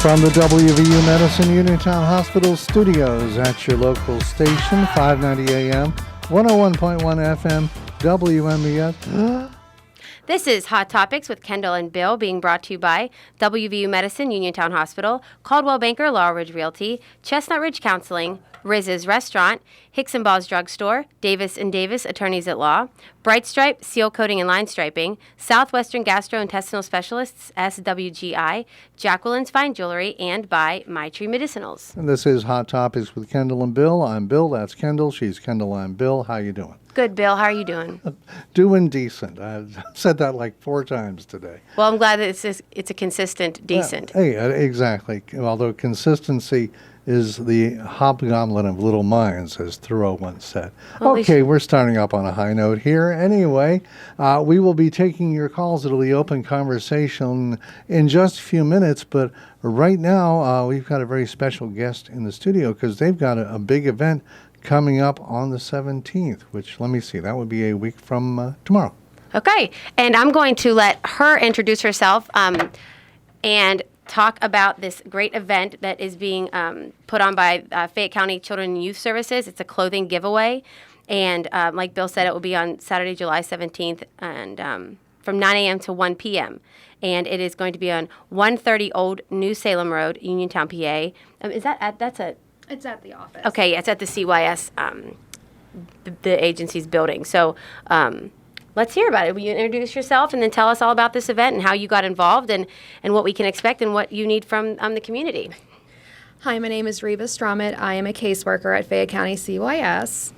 From the WVU Medicine Uniontown Hospital studios at your local station, 590 AM, 101.1 FM, WMBS. This is Hot Topics with Kendall and Bill, being brought to you by WVU Medicine Uniontown Hospital, Caldwell Banker Laurel Ridge Realty, Chestnut Ridge Counseling, Riz's Restaurant, Hicks and Ball's Drugstore, Davis & Davis Attorneys at Law, Bright Stripe Seal Coating and Line Striping, Southwestern Gastrointestinal Specialists, SWGI, Jacqueline's Fine Jewelry, and by My Tree Medicinals. And this is Hot Topics with Kendall and Bill. I'm Bill, that's Kendall. She's Kendall, I'm Bill. How you doing? Good, Bill. How are you doing? Doing decent. I've said that like 4 times today. Well, I'm glad that it's a consistent decent. Exactly. Although consistency is the hobgoblin of little minds, as Thoreau once said. Well, okay, we're starting up on a high note here. Anyway, we will be taking your calls. It'll be open conversation in just a few minutes, but right now we've got a very special guest in the studio because they've got a big event coming up on the 17th, which, let me see, that would be a week from tomorrow. Okay, and I'm going to let her introduce herself and talk about this great event that is being put on by Fayette County Children and Youth Services. It's a clothing giveaway, and like Bill said, it will be on Saturday, July 17th, and from 9 a.m. to 1 p.m., and it is going to be on 130 Old New Salem Road, Uniontown, PA. It's at the office. Okay, yeah, it's at the CYS, the agency's building. So let's hear about it. Will you introduce yourself and then tell us all about this event and how you got involved and what we can expect and what you need from the community? Hi, my name is Reva Stromit. I am a caseworker at Fayette County CYS.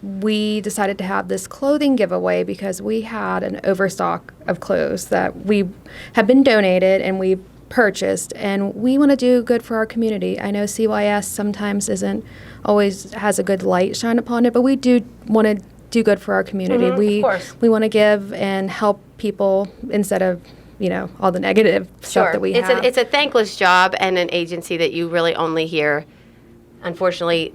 We decided to have this clothing giveaway because we had an overstock of clothes that we have been donated and we purchased, and we want to do good for our community. I know CYS sometimes isn't always has a good light shine upon it, but we do want to do good for our community. Of course. We want to give and help people instead of, all the negative stuff that we have. It's a thankless job and an agency that you really only hear, unfortunately,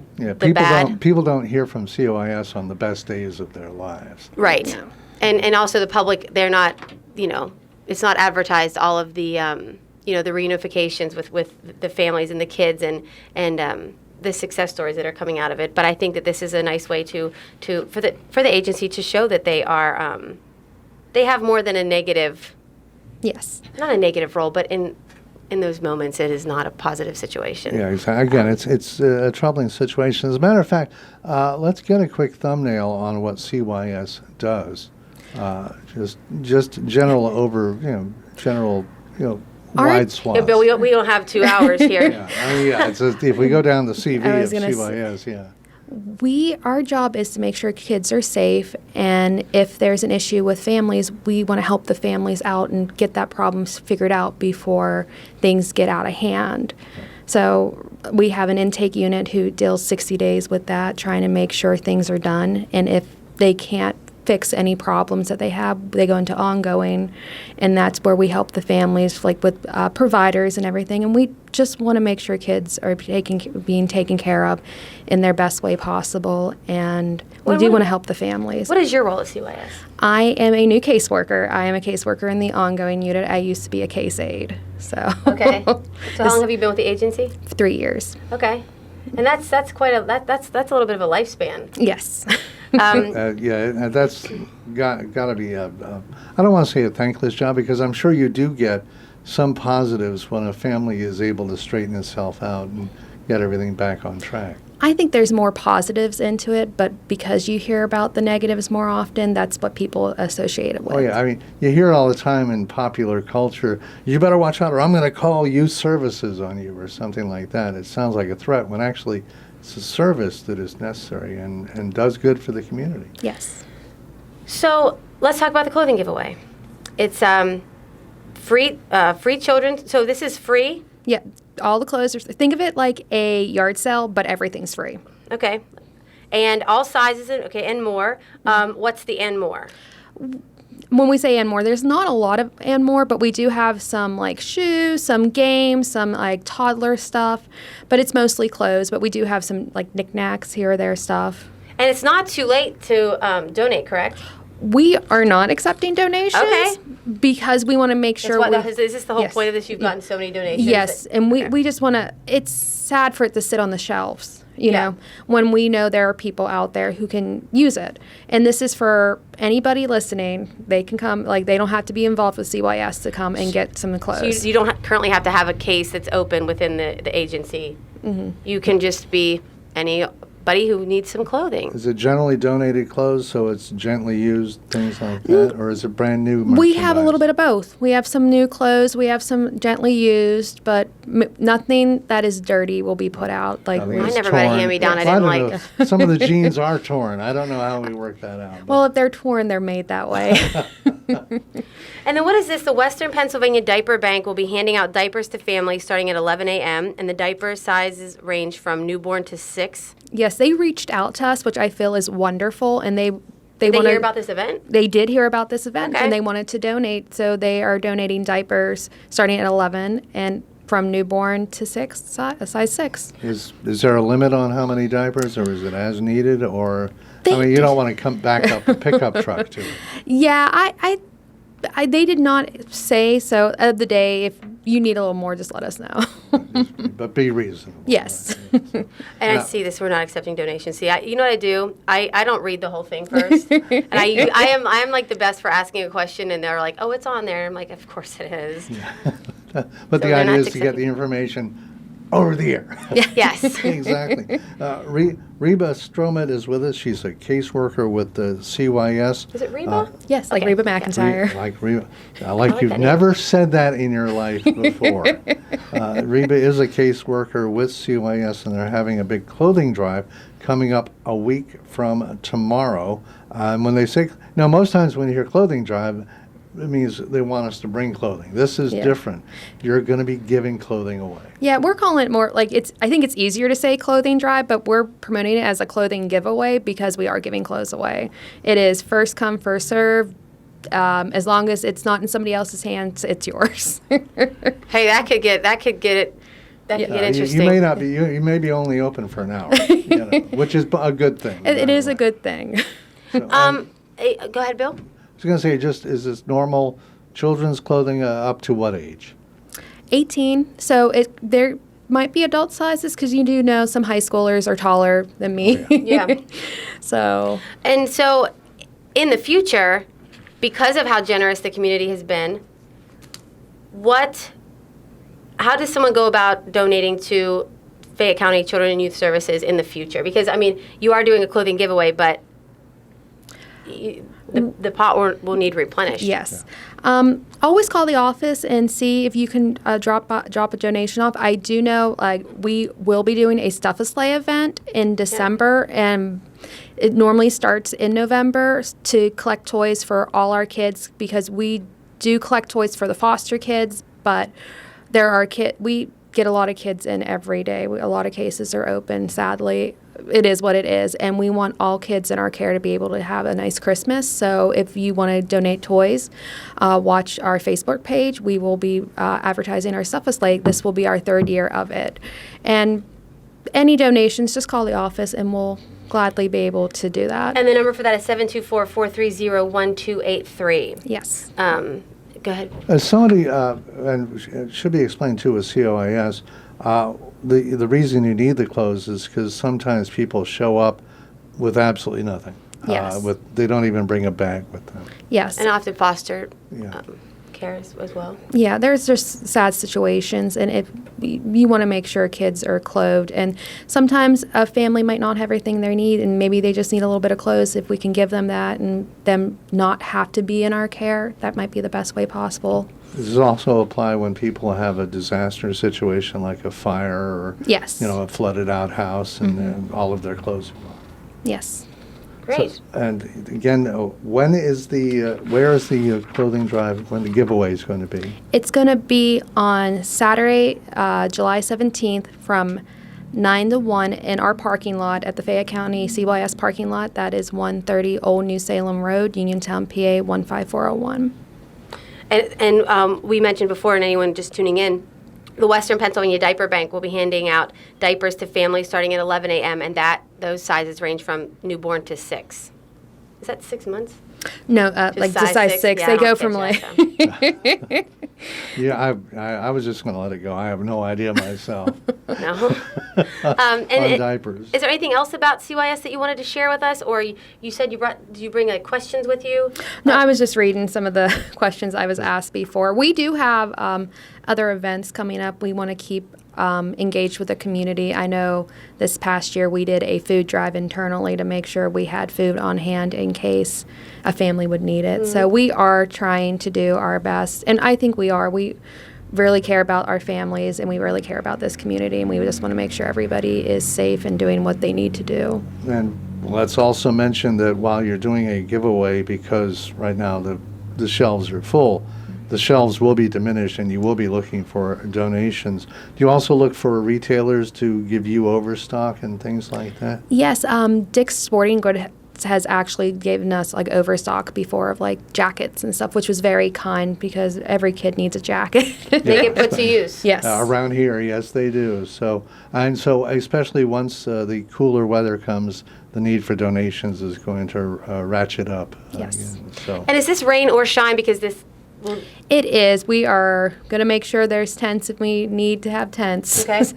People don't hear from CYS on the best days of their lives. Right. Yeah. And also the public, they're not, it's not advertised, all of the, the reunifications with the families and the kids and the success stories that are coming out of it. But I think that this is a nice way for the agency to show that they are they have more than a negative. Yes. Not a negative role, but in those moments, it is not a positive situation. Yeah, exactly. Again, it's a troubling situation. As a matter of fact, let's get a quick thumbnail on what CYS does. Just wide swaths. Yeah, but we don't have 2 hours here. If we go down the CV of CYS, Our job is to make sure kids are safe, and if there's an issue with families, we want to help the families out and get that problem figured out before things get out of hand. So we have an intake unit who deals 60 days with that, trying to make sure things are done, and if they can't fix any problems that they have, they go into ongoing, and that's where we help the families, like with providers and everything, and we just want to make sure kids are being taken care of in their best way possible, and we do want to help the families. What is your role at CYS? I am a new caseworker. I am a caseworker in the ongoing unit. I used to be a case aide. So okay. So how long have you been with the agency? 3 years. Okay. And that's quite a that's a little bit of a lifespan. Yes. That's got to be I don't want to say a thankless job, because I'm sure you do get some positives when a family is able to straighten itself out and get everything back on track. I think there's more positives into it, but because you hear about the negatives more often, that's what people associate it with. Oh, yeah. I mean, you hear it all the time in popular culture. You better watch out, or I'm going to call youth services on you, or something like that. It sounds like a threat when actually it's a service that is necessary and does good for the community. Yes. So let's talk about the clothing giveaway. It's free children. So this is free? Yeah. All the clothes think of it like a yard sale, but everything's free. Okay. And all sizes, and more. What's the and more? When we say and more, there's not a lot of and more, but we do have some like shoes, some games, some like toddler stuff, but it's mostly clothes, but we do have some like knickknacks here or there stuff. And it's not too late to donate, correct? We are not accepting donations Okay. because we want to make sure. Is this the whole Yes. point of this? You've gotten so many donations. Yes, and we just want to. It's sad for it to sit on the shelves. You Yeah. know, when we know there are people out there who can use it. And this is for anybody listening. They can come, like, they don't have to be involved with CYS to come and get some clothes. So you don't currently have to have a case that's open within the agency. Mm-hmm. You can just be anybody who needs some clothing. Is it generally donated clothes, so it's gently used, things like that, or is it brand new merchandise? We have a little bit of both. We have some new clothes. We have some gently used, but nothing that is dirty will be put out. Like, I think I it's never got a torn. hand-me-down I Well, didn't don't like. know. Some of the jeans are torn. I don't know how we work that out. but- well, if they're torn, they're made that way. And then what is this? The Western Pennsylvania Diaper Bank will be handing out diapers to families starting at 11 a.m. And the diaper sizes range from newborn to 6. Yes, they reached out to us, which I feel is wonderful, and they Did they wanted, hear about this event? They did hear about this event, Okay. and they wanted to donate. So they are donating diapers starting at 11 and from newborn to 6, size 6. Is there a limit on how many diapers, or is it as needed, or They- I mean, you don't want to come back up a pickup truck to it. Yeah, I they did not say so. Of the day, if you need a little more, just let us know. But be reasonable. And Yes. I see this. We're not accepting donations. See, you know what I do? I don't read the whole thing first, and I am like the best for asking a question, and they're like, "Oh, it's on there." I'm like, "Of course it is." But So the they're idea not is to get the information over the air. Yes. Exactly. Reba Stromet is with us. She's a caseworker with the CYS. Is it Reba? Yes, like Okay. Reba McIntyre. Like Reba, like you've that name. never said that in your life before. Reba is a caseworker with CYS, and they're having a big clothing drive coming up a week from tomorrow. When they say, now most times when you hear clothing drive, it means they want us to bring clothing. This is Yeah. different. You're going to be giving clothing away. Yeah, we're calling it more like I think it's easier to say clothing drive, but we're promoting it as a clothing giveaway because we are giving clothes away. It is first come, first serve. As long as it's not in somebody else's hands, it's yours. Hey, that could get interesting. You may not be. You may be only open for an hour, which is a good thing. It is a good thing. Go ahead, Bill. I was going to say, is this normal children's clothing up to what age? 18. So there might be adult sizes because you do know some high schoolers are taller than me. Yeah. So And so, in the future, because of how generous the community has been, how does someone go about donating to Fayette County Children and Youth Services in the future? Because, I mean, you are doing a clothing giveaway, but the pot will need replenished. yes. Always call the office and see if you can drop a donation off. I do know we will be doing a Stuff a Sleigh event in December, and it normally starts in November to collect toys for all our kids because we do collect toys for the foster kids, but we get a lot of kids in every day. A lot of cases are open, sadly. It is what it is, and we want all kids in our care to be able to have a nice Christmas. So if you want to donate toys, watch our Facebook page. We will be advertising our Stuff a Sleigh. This will be our 3rd year of it. And any donations, just call the office, and we'll gladly be able to do that. And the number for that is 724-430-1283. Yes. Go ahead. As somebody, and it should be explained too with COIS, the reason you need the clothes is because sometimes people show up with absolutely nothing. Yes. They don't even bring a bag with them. Yes. And often foster Yeah. care as well. Yeah, there's just sad situations, and you want to make sure kids are clothed. And sometimes a family might not have everything they need, and maybe they just need a little bit of clothes. If we can give them that and them not have to be in our care, that might be the best way possible. Does this also apply when people have a disaster situation like a fire or Yes. a flooded outhouse and all of their clothes are gone? Yes. Great. And again, where is the clothing drive, when the giveaway is going to be? It's going to be on Saturday, July 17th from 9 to 1 in our parking lot at the Fayette County CYS parking lot. That is 130 Old New Salem Road, Uniontown, PA 15401. And we mentioned before, and anyone just tuning in, the Western Pennsylvania Diaper Bank will be handing out diapers to families starting at 11 a.m., and those sizes range from newborn to 6. Is that 6 months? No, like just size 6. Yeah, They I go don't from get like. Yeah, I was just going to let it go. I have no idea myself No. on diapers. Is there anything else about CYS that you wanted to share with us, or you said did you bring questions with you? No, I was just reading some of the questions I was asked before. We do have other events coming up. We want to keep engaged with the community. I know this past year we did a food drive internally to make sure we had food on hand in case a family would need it. So we are trying to do our best, and I think we are. We really care about our families, and we really care about this community, and we just want to make sure everybody is safe and doing what they need to do. And let's also mention that while you're doing a giveaway, because right now the shelves are full, the shelves will be diminished and you will be looking for donations. Do you also look for retailers to give you overstock and things like that? Yes, Dick's Sporting Goods has actually given us like overstock before of like jackets and stuff, which was very kind because every kid needs a jacket. They get put to use. Yes. Around here, yes, they do. So especially once the cooler weather comes, the need for donations is going to ratchet up. Yes. So. And is this rain or shine? Because this. It is. We are going to make sure there's tents if we need to have tents. Okay.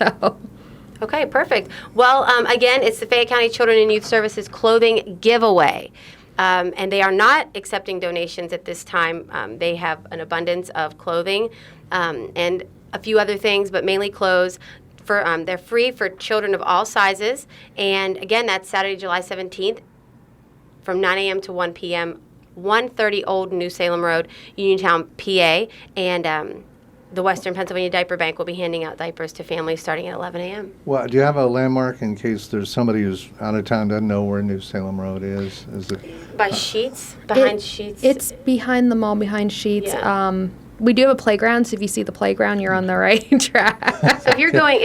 Okay, perfect. Well, again, it's the Fayette County Children and Youth Services clothing giveaway. And they are not accepting donations at this time. They have an abundance of clothing and a few other things, but mainly clothes. They're free for children of all sizes. And again, that's Saturday, July 17th from 9 a.m. to 1 p.m., 130 Old New Salem Road, Uniontown, PA. And the Western Pennsylvania Diaper Bank will be handing out diapers to families starting at 11 a.m. Well, do you have a landmark in case there's somebody who's out of town doesn't know where New Salem Road is? Is it By Sheets? Behind Sheets? It's behind the mall, behind Sheets. Yeah. We do have a playground, so if you see the playground, you're on the right track. So if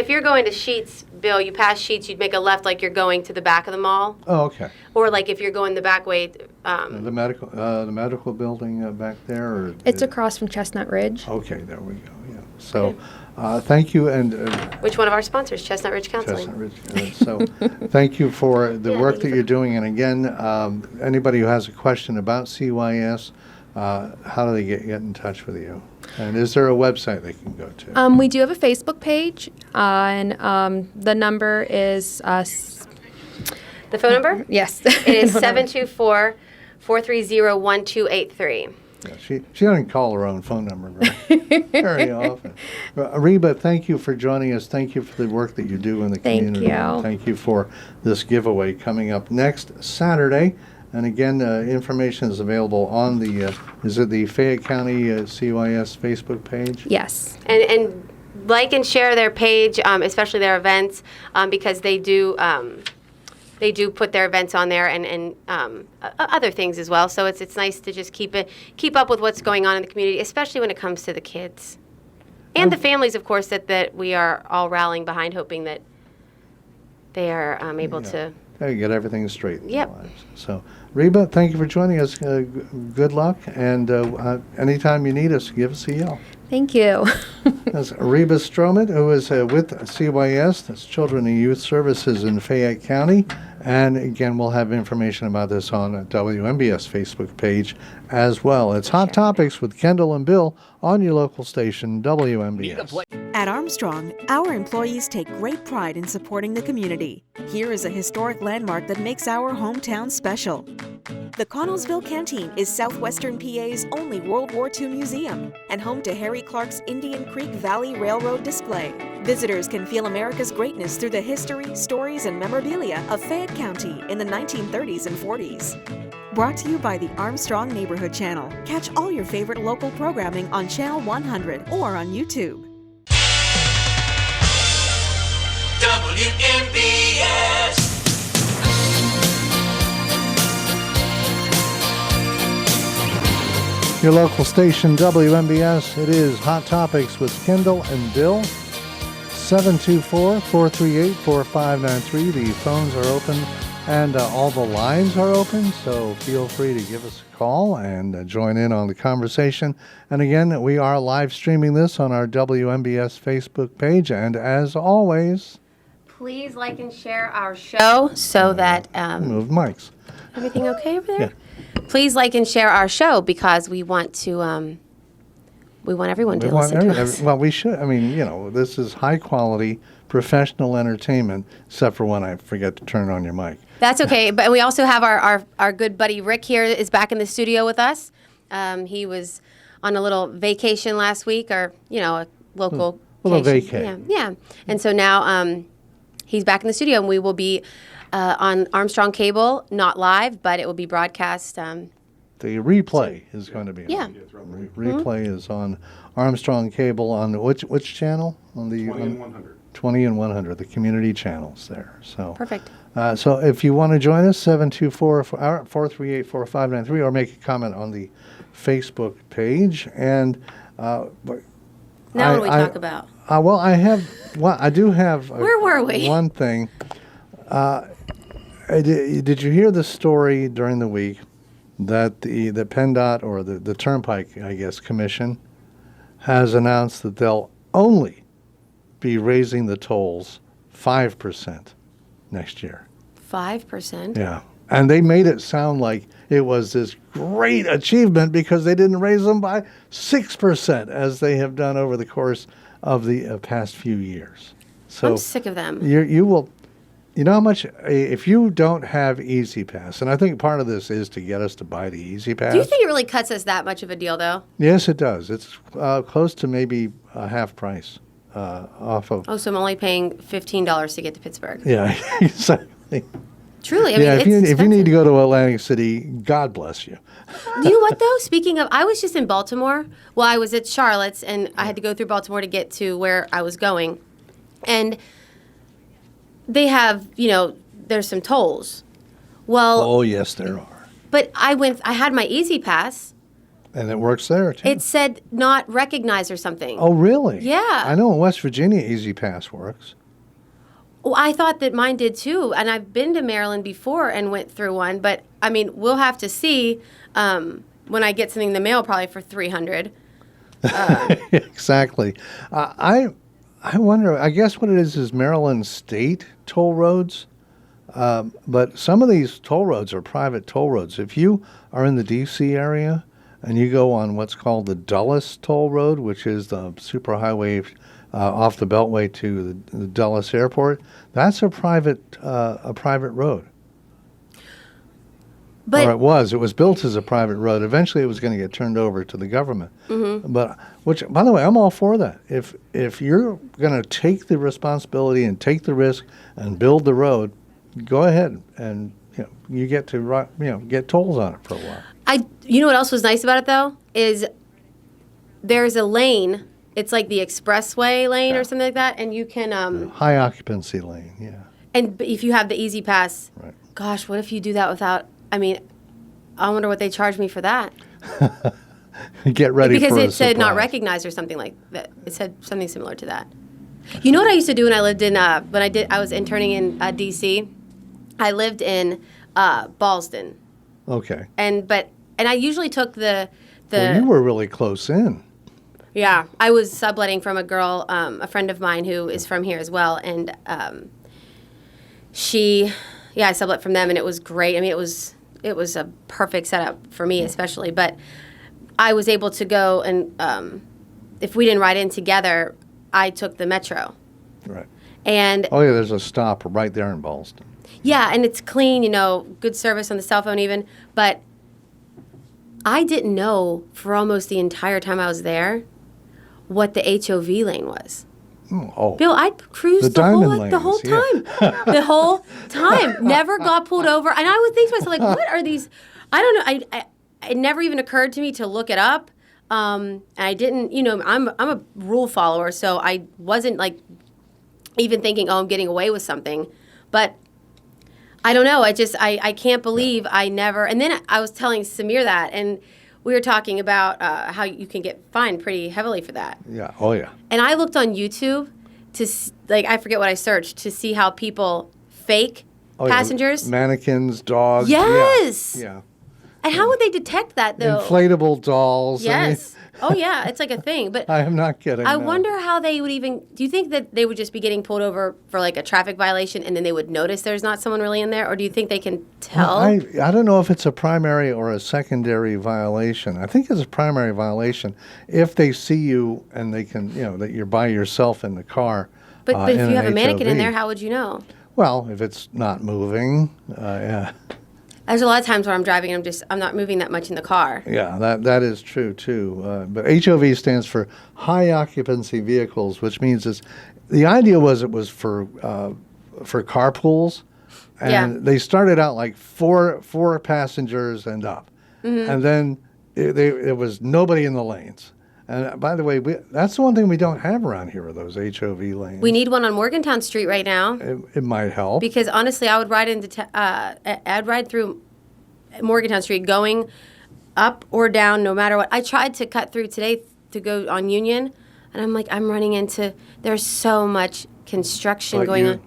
you're going to Sheets, Bill, you pass Sheets, you'd make a left like you're going to the back of the mall. Oh, okay. Or like if you're going the back way. The medical building back there? Or It's across from Chestnut Ridge. Okay, there we go, yeah. So, thank you, and Which one of our sponsors? Chestnut Ridge Counseling. Chestnut Ridge. So, thank you for the work that you're doing. And again, anybody who has a question about CYS, how do they get in touch with you? And is there a website they can go to? We do have a Facebook page, and the number is The phone number? yes. It is 724-430-1283. Yeah, she doesn't call her own phone number very often. Reba, thank you for joining us. Thank you for the work that you do in the community. Thank you. Thank you for this giveaway coming up next Saturday. And again, information is available on the Fayette County CYS Facebook page? Yes. And like and share their page, especially their events, because they do put their events on there and other things as well. So it's nice to just keep up with what's going on in the community, especially when it comes to the kids. And the families, of course, that we are all rallying behind, hoping that they are able to... Hey, get everything straight in Yep. their lives. So, Reba, thank you for joining us. Good luck, and anytime you need us, give us a yell. Thank you. That's Reba Stroman, who is with CYS, that's Children and Youth Services in Fayette County. And again, we'll have information about this on WMBS Facebook page as well. It's Hot Topics with Kendall and Bill on your local station, WMBS. At Armstrong, our employees take great pride in supporting the community. Here is a historic landmark that makes our hometown special. The Connellsville Canteen is southwestern PA's only World War II museum and home to Harry Clark's Indian Creek Valley Railroad display. Visitors can feel America's greatness through the history, stories, and memorabilia of Fayette County in the 1930s and 40s. Brought to you by the Armstrong Neighborhood Channel. Catch all your favorite local programming on Channel 100 or on YouTube. WMBS. Your local station, WMBS. It is Hot Topics with Kendall and Bill. 724-438-4593. The phones are open and all the lines are open, so feel free to give us a call and join in on the conversation. And again, we are live streaming this on our WMBS Facebook page, and as always... Please like and share our show so that... Move mics. Everything okay over there? Yeah. Please like and share our show because we want to. We want everyone to listen to us. Well, we should. I mean, this is high quality professional entertainment, except for when I forget to turn on your mic. That's okay. But we also have our good buddy Rick here is back in the studio with us. He was on a little vacation last week, or a local vacation. Yeah. And so now he's back in the studio, and we will be on Armstrong Cable, not live, but it will be broadcast. The replay is going to be Yeah. on. Replay is on Armstrong Cable on which channel? On the 20 and 100. 20 and 100, the community channels there. So Perfect. So if you want to join us, 724-438-4593, or make a comment on the Facebook page. And Now what do we talk about? Well, I do have. Where were we? One thing. Did you hear the story during the week that the PennDOT, or the Turnpike, I guess, Commission has announced that they'll only be raising the tolls 5% next year? 5%? Yeah. And they made it sound like it was this great achievement because they didn't raise them by 6% as they have done over the course of the past few years. So I'm sick of them. you will, how much, if you don't have Easy Pass, and I think part of this is to get us to buy the Easy Pass. Do you think it really cuts us that much of a deal, though? Yes, it does. It's close to maybe half price off of. Oh, so I'm only paying $15 to get to Pittsburgh. Yeah, exactly. Truly, I mean, if you need to go to Atlantic City, God bless you. Do you know what, though? Speaking of, I was just in Baltimore. Well, I was at Charlotte's, and I had to go through Baltimore to get to where I was going. And they have, there's some tolls. Well, Oh, yes, there are. but I had my Easy Pass. And it works there, too. It said not recognized or something. Oh, really? Yeah. I know in West Virginia, Easy Pass works. Well, I thought that mine did too, and I've been to Maryland before and went through one. But I mean, we'll have to see when I get something in the mail, probably for $300. Exactly. I wonder. I guess what it is Maryland state toll roads, but some of these toll roads are private toll roads. If you are in the D.C. area and you go on what's called the Dulles Toll Road, which is the superhighway off the Beltway to the Dulles Airport, that's a private road. But Or it was. It was built as a private road. Eventually, it was going to get turned over to the government. Mm-hmm. But which, by the way, I'm all for that. If you're going to take the responsibility and take the risk and build the road, go ahead and you get to get tolls on it for a while. you know what else was nice about it though is there's a lane. It's like the expressway lane or something like that, and you can High occupancy lane, yeah. and if you have the Easy Pass, Right. gosh, what if you do that without? I mean, I wonder what they charge me for that. Get ready Because for a it said not surprise. recognized or something like that. It said something similar to that. You know what I used to do when I lived in I was interning in D.C. I lived in Ballston, Okay. and I usually took the Well, you were really close in. Yeah, I was subletting from a girl, a friend of mine who is from here as well, and I sublet from them, and it was great. I mean, it was a perfect setup for me, especially. But I was able to go, and if we didn't ride in together, I took the metro. Right. And Oh, yeah, there's a stop right there in Ballston. yeah, and it's clean, good service on the cell phone even. But I didn't know for almost the entire time I was there what the HOV lane was. Oh. Bill, I cruised The the whole diamond time. lanes, The whole time. Never got pulled over. And I would think to myself, like, what are these? I don't know. It never even occurred to me to look it up. And I didn't, I'm a rule follower, so I wasn't like even thinking, I'm getting away with something. But I don't know. I can't believe I never. And then I was telling Samir that, and we were talking about how you can get fined pretty heavily for that. Yeah. Oh, yeah. And I looked on YouTube I forget what I searched, to see how people fake Oh, yeah. passengers. Mannequins, dogs. Yes! Yeah. And how would they detect that, though? Inflatable dolls. Yes. Oh, yeah, it's like a thing. But I am not kidding. I no. wonder how they would even. Do you think that they would just be getting pulled over for like a traffic violation, and then they would notice there's not someone really in there, or do you think they can tell? I don't know if it's a primary or a secondary violation. I think it's a primary violation if they see you and they can, that you're by yourself in the car. But if in you have a an mannequin in HOV. there, how would you know? Well, if it's not moving, yeah. There's a lot of times where I'm driving and I'm not moving that much in the car. Yeah, that is true too. But HOV stands for high occupancy vehicles, which means the idea was it was for carpools, and they started out like four passengers and up, and then there was nobody in the lanes. And by the way, that's the one thing we don't have around here are those HOV lanes. We need one on Morgantown Street right now. It might help. Because honestly, I would I'd ride through Morgantown Street going up or down, no matter what. I tried to cut through today to go on Union, and I'm like, I'm running into. There's so much construction going on.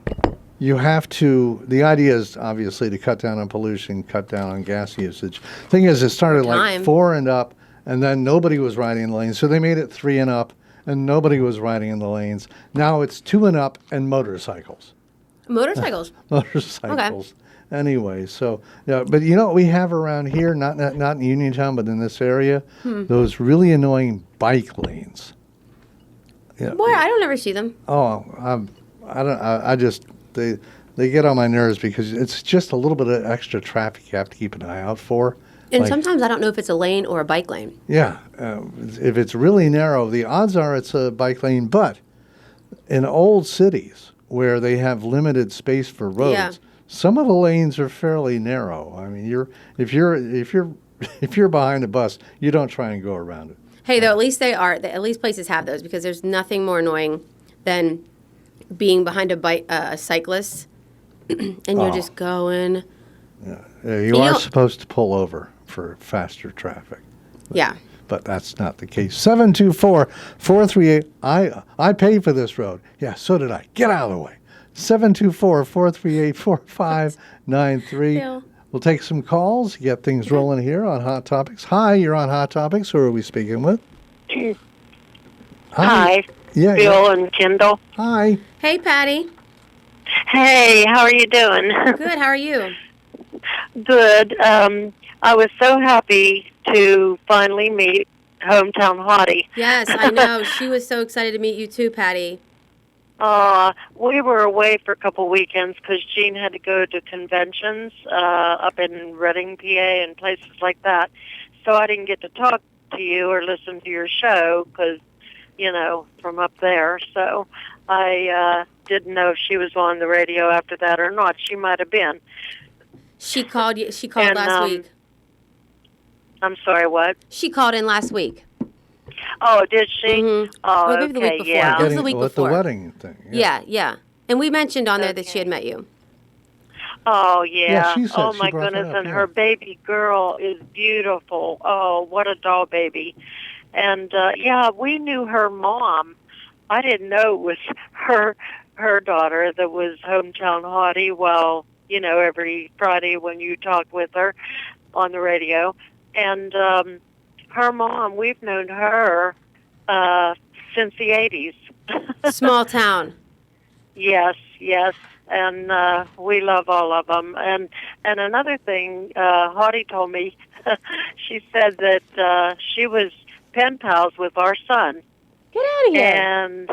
You have to. The idea is obviously to cut down on pollution, cut down on gas usage. Thing is, it started like 4 and up. And then nobody was riding in the lanes, so they made it 3 and up, and nobody was riding in the lanes. Now it's 2 and up and motorcycles. Motorcycles. Motorcycles. Okay. Anyway, so yeah, but you know what we have around here, not in Uniontown, but in this area, those really annoying bike lanes. Yeah. Boy, I don't ever see them. Oh, they get on my nerves because it's just a little bit of extra traffic you have to keep an eye out for. And sometimes I don't know if it's a lane or a bike lane. Yeah. If it's really narrow, the odds are it's a bike lane. But in old cities where they have limited space for roads, some of the lanes are fairly narrow. I mean, if you're behind a bus, you don't try and go around it. Hey, though, at least at least places have those, because there's nothing more annoying than being behind a cyclist and you're just going. Yeah. You are supposed to pull over for faster traffic. But that's not the case. 724-438. I paid for this road. Yeah, so did I. Get out of the way. 724-438-4593. We'll take some calls, get things rolling here on Hot Topics. Hi, you're on Hot Topics. Who are we speaking with? Hi. Yeah, Bill and Kendall. Hi. Hey, Patty. Hey, how are you doing? Good. How are you? Good. I was so happy to finally meet Hometown Hottie. Yes, I know. She was so excited to meet you too, Patty. We were away for a couple weekends because Jean had to go to conventions up in Reading, PA, and places like that. So I didn't get to talk to you or listen to your show because, from up there. So I didn't know if she was on the radio after that or not. She might have been. She called you. She called last week. I'm sorry, what? She called in last week. Oh, did she? Mm-hmm. Oh, maybe the week before. Yeah. It was the week before. The wedding thing. Yeah. And we mentioned on there that she had met you. Oh, yeah. She said, oh, she my brought goodness. that up, And her baby girl is beautiful. Oh, what a doll baby. And, we knew her mom. I didn't know it was her daughter that was Hometown Hottie. Well, every Friday when you talked with her on the radio. And her mom, we've known her since the 80s. Small town. Yes. And we love all of them. And another thing, Hottie told me, she said that she was pen pals with our son. Get out of here. And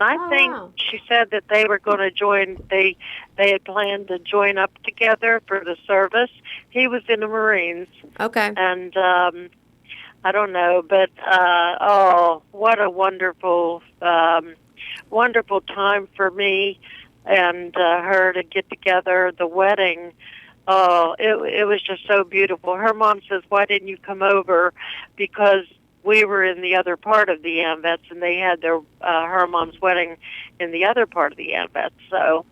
I think she said that they were going to join, they had planned to join up together for the service. He was in the Marines. Okay. And I don't know, but what a wonderful time for me and her to get together. The wedding, it was just so beautiful. Her mom says, "Why didn't you come over?" Because we were in the other part of the AMVETS, and they had their her mom's wedding in the other part of the AMVETS. So,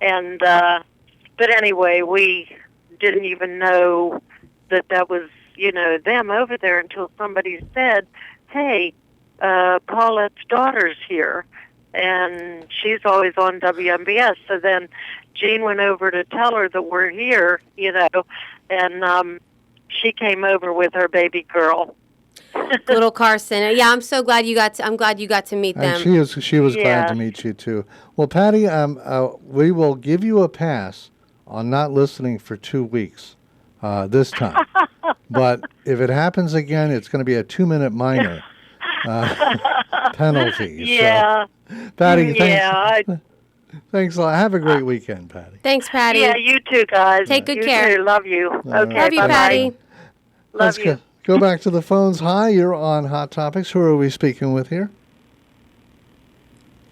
and but anyway, we didn't even know that was them over there until somebody said, "Hey, Paulette's daughter's here," and she's always on WMBS. So then Jean went over to tell her that we're here, and she came over with her baby girl. Little Carson. Yeah, I'm so glad you got to meet them. And she was glad Yeah. to meet you too. Well, Patty, we will give you a pass on not listening for 2 weeks this time. But if it happens again, it's going to be a 2-minute minor penalty. Yeah. So, Patty, Yeah. thanks a lot. Have a great weekend, Patty. Thanks, Patty. Yeah, you too, guys. Take good You care. too. Love you. Okay, Love you, bye-bye. Patty. Love Let's you. go back to the phones. Hi, you're on Hot Topics. Who are we speaking with here?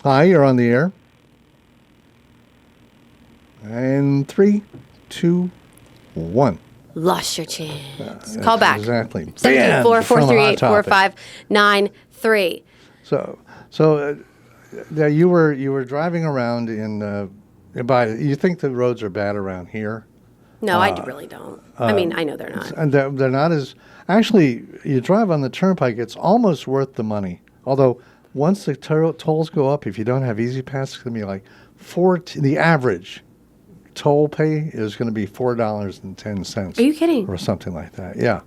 Hi, you're on the air. And 3, 2, 1. Lost your chance. Call back. Exactly. 724-438-4593. So you were driving around in you think the roads are bad around here? No, I really don't. I mean, I know they're not. And they're not as actually. You drive on the turnpike, it's almost worth the money. Although once the tolls go up, if you don't have Easy Pass, it's going to be like the average toll pay is going to be $4.10. Are you kidding? Or something like that. Yeah.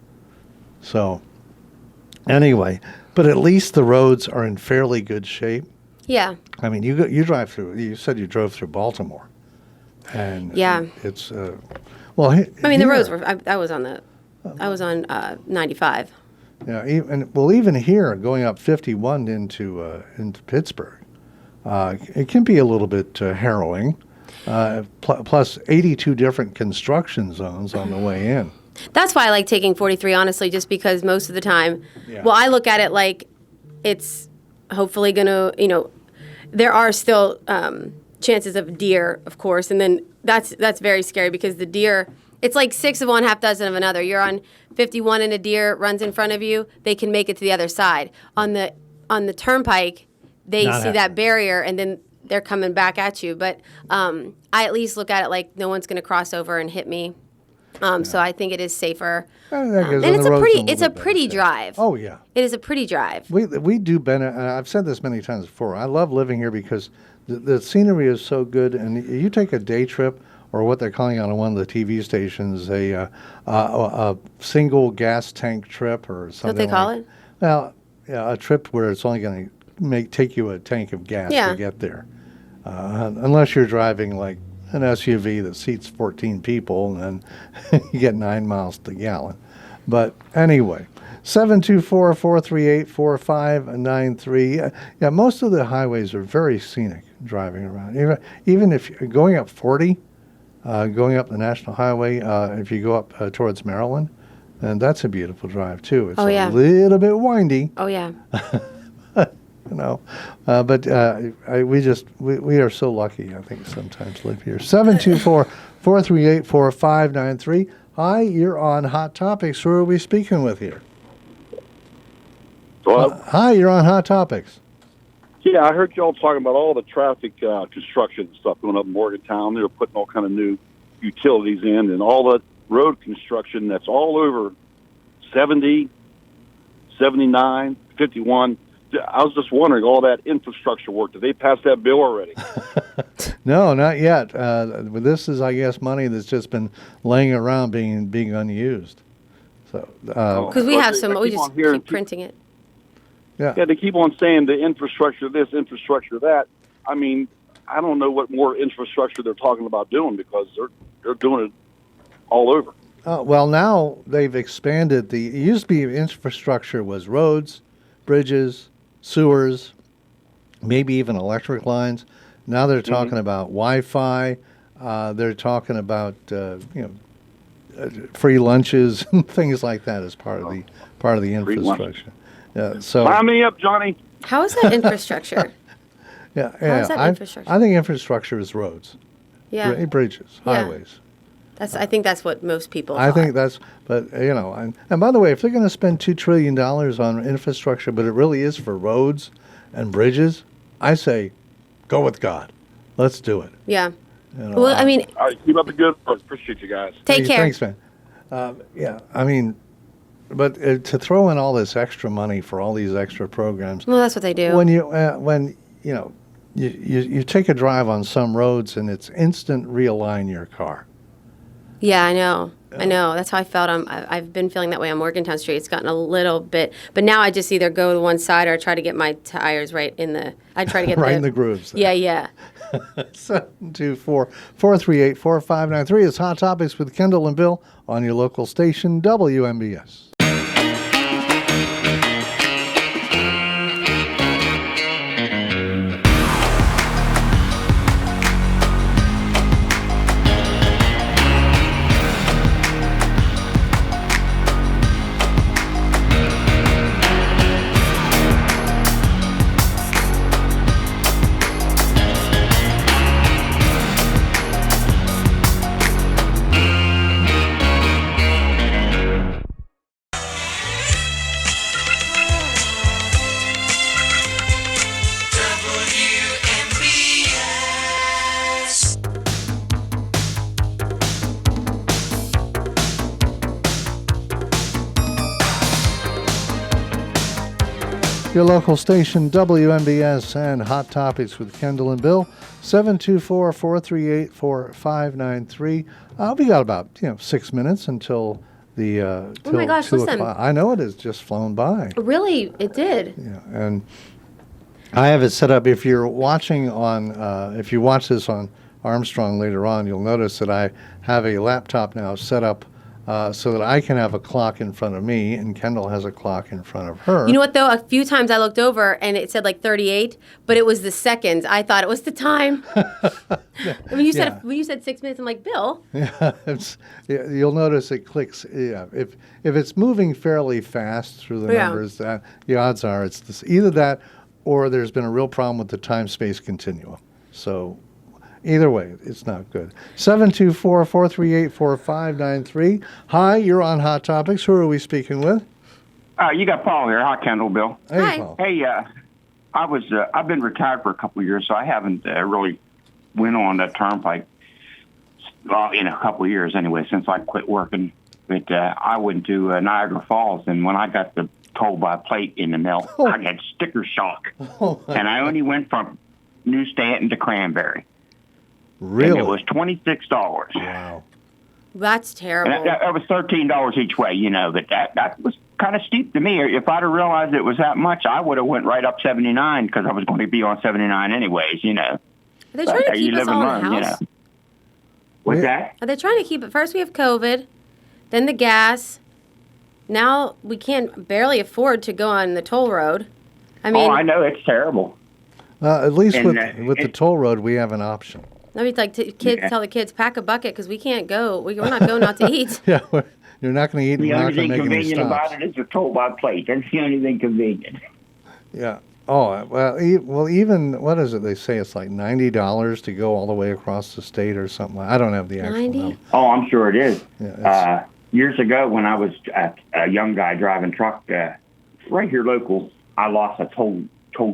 So anyway, but at least the roads are in fairly good shape. Yeah. I mean, you drive through. You said you drove through Baltimore, and Yeah. it's I mean, the roads were. I was on 95. Yeah, even here, going up 51 into Pittsburgh, it can be a little bit harrowing. Plus 82 different construction zones on the way in. That's why I like taking 43, honestly, just because most of the time, Yeah. well, I look at it like it's hopefully going to, there are still chances of deer, of course, and then that's very scary because the deer, it's like 6 of one, half dozen of another. You're on 51 and a deer runs in front of you, they can make it to the other side. On the turnpike, they Not see happening. that barrier and then they're coming back at you. But I at least look at it like no one's going to cross over and hit me. So I think it is safer. And that gives And the it's a roads pretty, little it's a bit better pretty shape. drive. Oh yeah, It is a pretty drive. we do benefit. I've said this many times before. I love living here because the scenery is so good, and you take a day trip or what they're calling on one of the TV stations a single gas tank trip or something. What they call like, it? Well, yeah, a trip where it's only going to take you a tank of gas Yeah. to get there, unless you're driving like an SUV that seats 14 people, and then you get 9 miles to the gallon. But anyway, 724-438-4593. Yeah, most of the highways are very scenic driving around. Even if you're going up 40, going up the National Highway, if you go up towards Maryland, and that's a beautiful drive too. It's Oh, yeah. a little bit windy, Oh, yeah. but we are so lucky, I think, sometimes live here. 724-438-4593. Hi, you're on Hot Topics. Who are we speaking with here? Hello? Hi, you're on Hot Topics. Yeah, I heard y'all talking about all the traffic construction stuff going up in Morgantown. They were putting all kind of new utilities in, and all the road construction that's all over 70, 79, 51. I was just wondering, all that infrastructure work, did they pass that bill already? No, not yet. But this is, I guess, money that's just been laying around being unused. So, Because we have some, we keep just on hearing keep printing it. Yeah, they keep on saying the infrastructure this, infrastructure that. I mean, I don't know what more infrastructure they're talking about doing because they're doing it all over. well, now they've expanded. It used to be infrastructure was roads, bridges, sewers, maybe even electric lines. Now they're talking about Wi-Fi. They're talking about free lunches and things like that as part of the infrastructure. Yeah, so Sign me up, Johnny. How is that infrastructure? yeah, How is that I infrastructure? think infrastructure is roads, Yeah. bridges, Yeah. highways. I think that's what most people I thought. think that's, but and by the way, if they're going to spend $2 trillion on infrastructure, but it really is for roads and bridges, I say, go with God. Let's do it. Yeah. You know, Well, I mean, All right, keep up the good work. Appreciate you guys. take care. Thanks, man. Yeah, I mean, but to throw in all this extra money for all these extra programs, Well, that's what they do. when you take a drive on some roads and it's instant realign your car. Yeah, I know. I know. That's how I felt. I've been feeling that way on Morgantown Street. It's gotten a little bit, but now I just either go to one side or I try to get my tires right in the. I try to get right in the grooves. Yeah, yeah. 724-438-4593 is Hot Topics with Kendall and Bill on your local station, WMBS. Your local station, WMBS, and Hot Topics with Kendall and Bill, 724-438-4593. We got about 6 minutes until the Oh my gosh, 2 listen. o'clock. I know it has just flown by. Really, it did. Yeah, and I have it set up. If you're watching on, if you watch this on Armstrong later on, you'll notice that I have a laptop now set up so that I can have a clock in front of me, and Kendall has a clock in front of her. You know what, though? A few times I looked over and it said like 38, but it was the seconds. I thought it was the time. When you said 6 minutes, I'm like, Bill. Yeah, you'll notice it clicks. Yeah, if it's moving fairly fast through the numbers, the odds are it's either that or there's been a real problem with the time-space continuum. So either way, it's not good. 724-438-4593. Hi, you're on Hot Topics. Who are we speaking with? You got Paul here. Hi, Kendall, Bill. Hey, Hi. Paul. Hey, I've been retired for a couple of years, so I haven't really went on that turnpike. Well, in a couple of years anyway, since I quit working. But I went to Niagara Falls, and when I got the toll by plate in the mail, I got sticker shock, and I only went from New Stanton to Cranberry. Really? And it was $26. Wow. That's terrible. And that was $13 each way, but that was kind of steep to me. If I'd have realized it was that much, I would have went right up 79 because I was going to be on 79 anyways, Are they trying to keep us all in the house? What's that? Are they trying to keep it? First we have COVID, then the gas. Now we can't barely afford to go on the toll road. I mean, I know, it's terrible. At least And, with the toll road, we have an option. I mean, it's like tell the kids, pack a bucket because we can't go. We're not going out to eat. Yeah, you're not going to eat. The We're not only going thing to make any convenient stops. about it is the toll by plate. That's the only thing convenient. Yeah. Oh, well, even, what is it? They say it's like $90 to go all the way across the state or something. I don't have the actual 90? number. Oh, I'm sure it is. Yeah, Years ago, when I was a young guy driving truck right here local, I lost a toll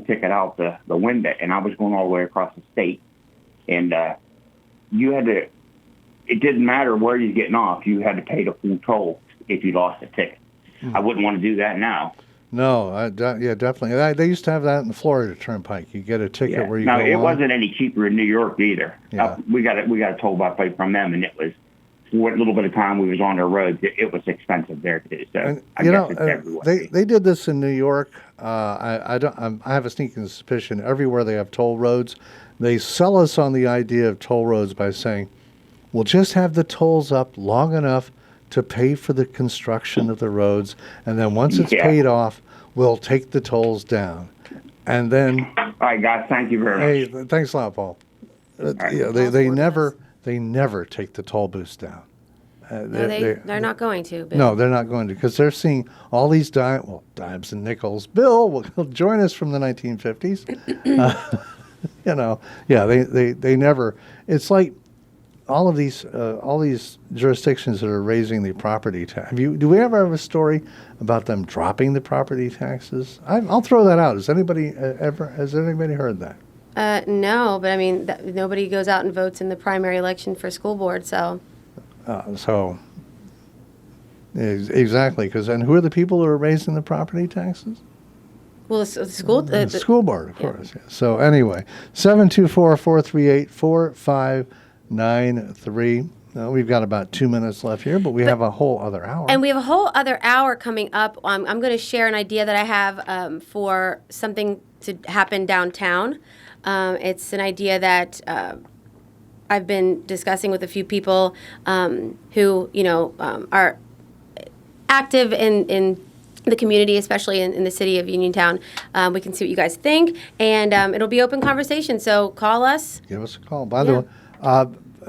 ticket out the window, and I was going all the way across the state. And you had to, it didn't matter where you're getting off, you had to pay the full toll if you lost a ticket. I wouldn't want to do that now. No, definitely. They used to have that in the Florida Turnpike. You get a ticket where you no, go it on. wasn't any cheaper in New York either. Yeah. We got a toll by plate from them, and it was, what little bit of time we was on their roads, it was expensive there too. So And, I guess it's everywhere. they did this in New York. I have a sneaking suspicion everywhere they have toll roads, they sell us on the idea of toll roads by saying, we'll just have the tolls up long enough to pay for the construction of the roads, and then once it's paid off, we'll take the tolls down. And then, all right, guys, thank you very much. hey, thanks a lot, Paul. Right. Yeah, they never take the toll booths down. They're not going to. Bill. No, they're not going to, because they're seeing all these dimes and nickels. Bill will join us from the 1950s. They never. It's like all these jurisdictions that are raising the property tax. Do we ever have a story about them dropping the property taxes? I'll throw that out. Has anybody heard that? No, but I mean, nobody goes out and votes in the primary election for school board, so. Exactly, and who are the people who are raising the property taxes? Well, the school. The school board, of course. Yeah. So anyway, 724-438-4593. We've got about 2 minutes left here, but we have a whole other hour. And we have a whole other hour coming up. I'm going to share an idea that I have for something to happen downtown. It's an idea that I've been discussing with a few people who, are active in the community, especially in the city of Uniontown. We can see what you guys think, and it'll be open conversation. So call us. Give us a call. By the way,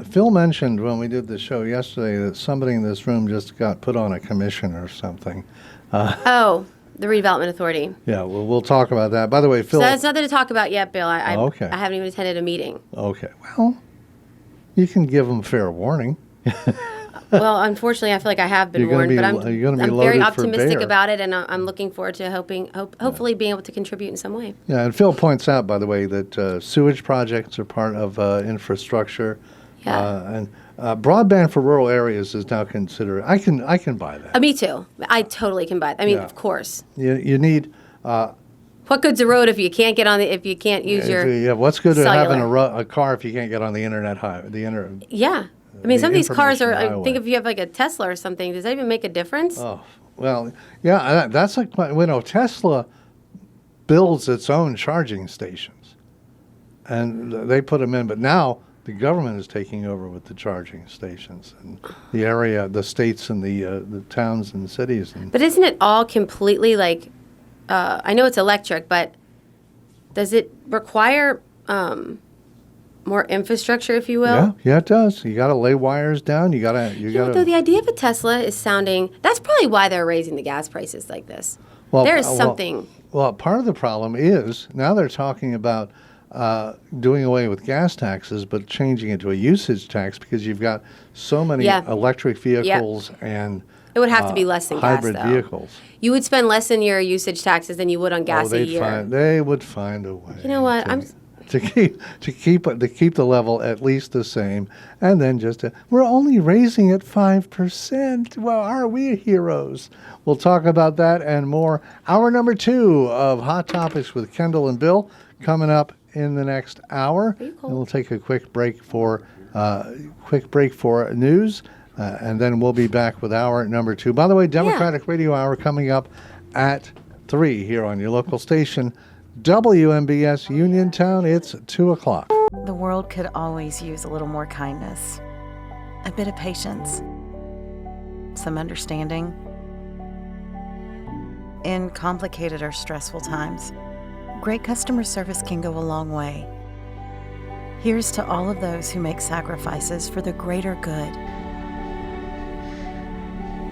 Phil mentioned when we did the show yesterday that somebody in this room just got put on a commission or something. The Redevelopment Authority. Yeah, well, we'll talk about that. By the way, Phil. So that's nothing to talk about yet, Bill. Okay. I haven't even attended a meeting. Okay. Well, you can give them fair warning. Well, unfortunately, I feel like I have been warned, but I'm very optimistic about it, and I'm looking forward to hopefully being able to contribute in some way. Yeah, and Phil points out, by the way, that sewage projects are part of infrastructure. Yeah. And broadband for rural areas is now considered. I can buy that. Me too. I totally can buy that. I mean, Of course. You need. What good's a road if you can't get on if you can't use your? Yeah. What's good at cellular? having a car if you can't get on the internet Yeah. I mean, some of these cars are. information I think if you have like a Tesla or something, does that even make a difference? Oh well, yeah. That's like Tesla builds its own charging stations, and they put them in. But now the government is taking over with the charging stations and the area, the states, and the towns and cities. But isn't it all completely like? I know it's electric, but does it require more infrastructure, if you will? Yeah, it does. You got to lay wires down. You got to. Though the idea of a Tesla is sounding. That's probably why they're raising the gas prices like this. Well, there is something. Well, part of the problem is now they're talking about doing away with gas taxes, but changing it to a usage tax because you've got so many electric vehicles and. It would have to be less than hybrid gas, though. Vehicles. You would spend less in your usage taxes than you would on gas a year. They would find a way. You know what? To keep the level at least the same, and then we're only raising it 5%. Well, are we heroes? We'll talk about that and more. Hour number 2 of Hot Topics with Kendall and Bill coming up in the next hour. And we'll take a quick break for news. And then we'll be back with hour number 2. By the way, Democratic Radio Hour coming up at 3 here on your local station, WMBS Uniontown. It's 2 o'clock. The world could always use a little more kindness, a bit of patience, some understanding. In complicated or stressful times, great customer service can go a long way. Here's to all of those who make sacrifices for the greater good.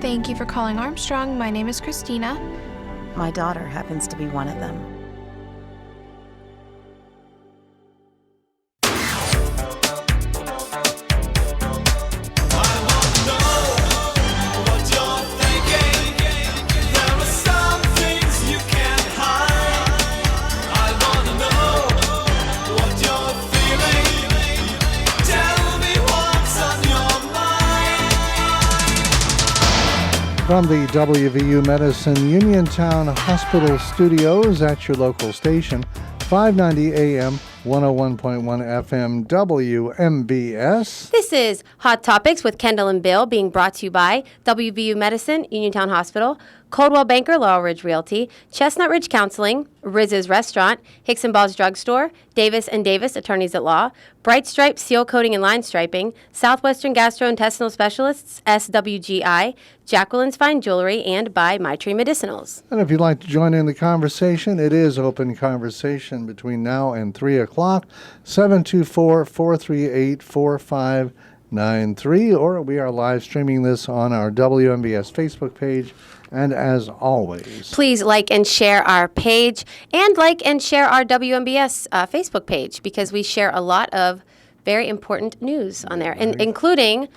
Thank you for calling Armstrong. My name is Christina. My daughter happens to be one of them. From the WVU Medicine Uniontown Hospital Studios at your local station, 590 AM, 101.1 FM, WMBS. This is Hot Topics with Kendall and Bill, being brought to you by WVU Medicine, Uniontown Hospital, Coldwell Banker Laurel Ridge Realty, Chestnut Ridge Counseling, Riz's Restaurant, Hicks and Ball's Drugstore, Davis and Davis Attorneys at Law, Bright Stripe Seal Coating and Line Striping, Southwestern Gastrointestinal Specialists, SWGI, Jacqueline's Fine Jewelry, and by My Tree Medicinals. And if you'd like to join in the conversation, it is open conversation between now and 3 o'clock, 724-438-4593, or we are live streaming this on our WMBS Facebook page. And as always, please like and share our page and like and share our WMBS Facebook page, because we share a lot of very important news on there, including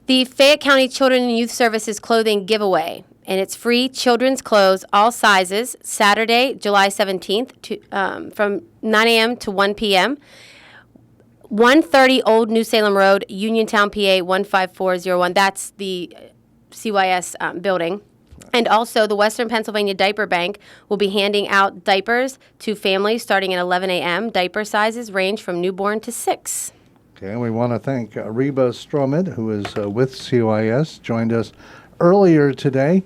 the Fayette County Children and Youth Services clothing giveaway. And it's free children's clothes, all sizes, Saturday, July 17th from 9 a.m. to 1 p.m. 130 Old New Salem Road, Uniontown, PA 15401. That's the CYS building. And also, the Western Pennsylvania Diaper Bank will be handing out diapers to families starting at 11 a.m. Diaper sizes range from newborn to 6. Okay, and we want to thank Reba Stromid, who is with COIS, joined us earlier today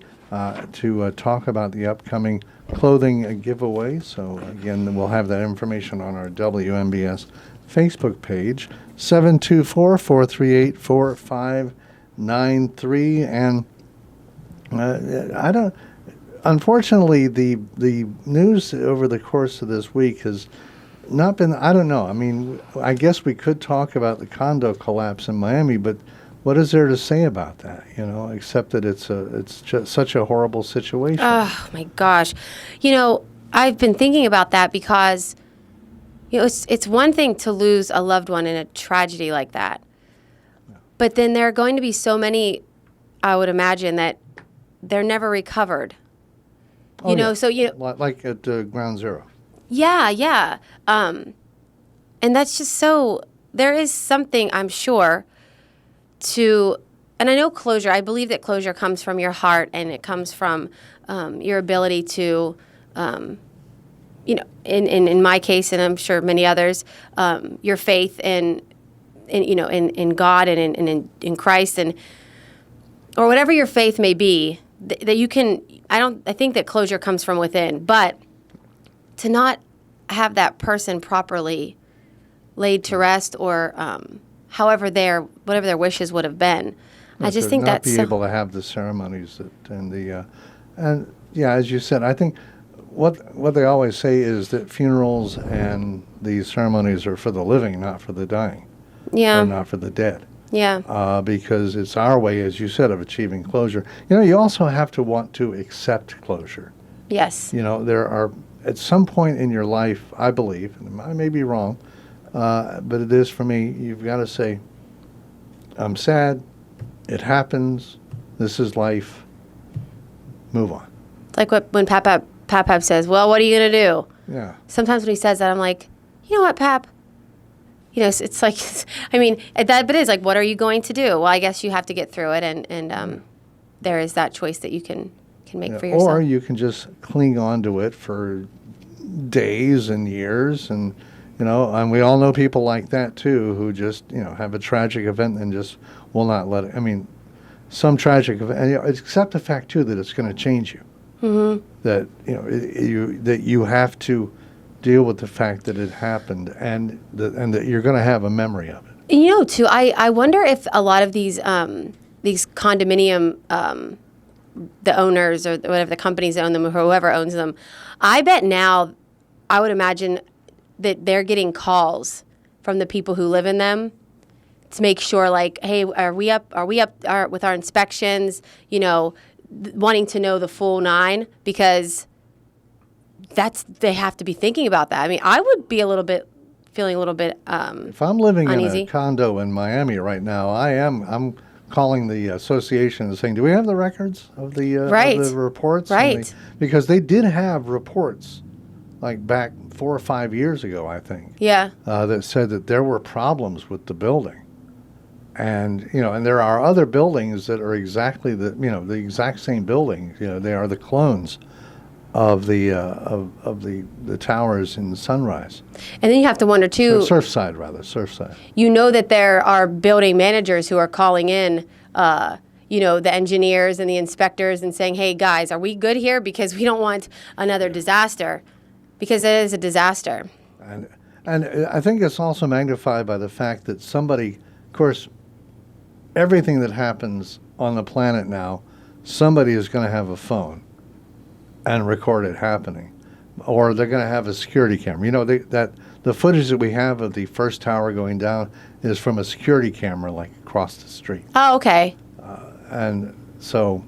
to talk about the upcoming clothing giveaway. So again, we'll have that information on our WMBS Facebook page, 724-438-4593. And I don't. Unfortunately, the news over the course of this week has not been. I don't know. I mean, I guess we could talk about the condo collapse in Miami, but what is there to say about that? You know, except that it's just such a horrible situation. Oh my gosh, you know, I've been thinking about that because, you know, it's one thing to lose a loved one in a tragedy like that, but then there are going to be so many, I would imagine, that they're never recovered. You know, so you know, like at Ground Zero. Yeah. And that's just so. There is something, I'm sure, to, and I know closure. I believe that closure comes from your heart, and it comes from your ability to, you know, in my case, and I'm sure many others, your faith in God and in Christ, and or whatever your faith may be, that you can. I think that closure comes from within, but to not have that person properly laid to rest, or whatever their wishes would have been, I just think that's not be able to have the ceremonies and as you said, I think what they always say is that funerals and these ceremonies are for the living, not for the dying, or not for the dead. Yeah. Because it's our way, as you said, of achieving closure. You know, you also have to want to accept closure. Yes. You know, there are, at some point in your life, I believe, and I may be wrong, but it is for me, you've got to say, I'm sad, it happens, this is life, move on. Like when Pap says, well, what are you going to do? Yeah. Sometimes when he says that, I'm like, you know what, Pap? You know, it's like, I mean, but it is like, what are you going to do? Well, I guess you have to get through it, and there is that choice that you can make for yourself. Or you can just cling on to it for days and years, and, you know, and we all know people like that, too, who just, you know, have a tragic event and just will not let it, I mean, some tragic event, and, you know, accept the fact, too, that it's going to change you. Mm-hmm. That, you know, that you have to deal with the fact that it happened, and that you're going to have a memory of it. You know, too, I wonder if a lot of these condominium, the owners or whatever, the companies that own them or whoever owns them, I bet now, I would imagine that they're getting calls from the people who live in them to make sure, like, hey, are we up with our inspections, you know, wanting to know the full nine, because they have to be thinking about that. I mean, I would be feeling a little bit if I'm living uneasy. in a condo in Miami right now, I'm calling the association and saying, do we have the records of the reports? Right. Because they did have reports like back 4 or 5 years ago, I think. Yeah. That said that there were problems with the building. And, you know, and there are other buildings that are exactly the exact same building. You know, they are the clones of the towers in Sunrise. And then you have to wonder too. Surfside. You know that there are building managers who are calling in, you know, the engineers and the inspectors and saying, "Hey guys, are we good here? Because we don't want another disaster, because it is a disaster." And I think it's also magnified by the fact that somebody, of course, everything that happens on the planet now, somebody is going to have a phone and record it happening, or they're going to have a security camera. You know, that the footage that we have of the first tower going down is from a security camera, like across the street. Oh, okay. And so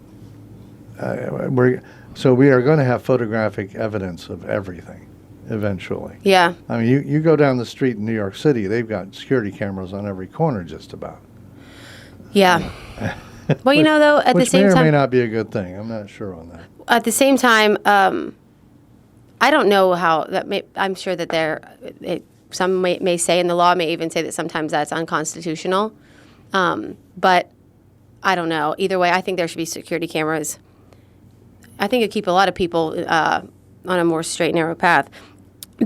we are going to have photographic evidence of everything eventually. Yeah. I mean, you go down the street in New York City, they've got security cameras on every corner just about. Yeah. Well, you know, though, at the same time, which may or may not be a good thing. I'm not sure on that. At the same time, I don't know how that. I'm sure that some may say, and the law may even say that sometimes that's unconstitutional. But I don't know. Either way, I think there should be security cameras. I think it'd keep a lot of people on a more straight and narrow path.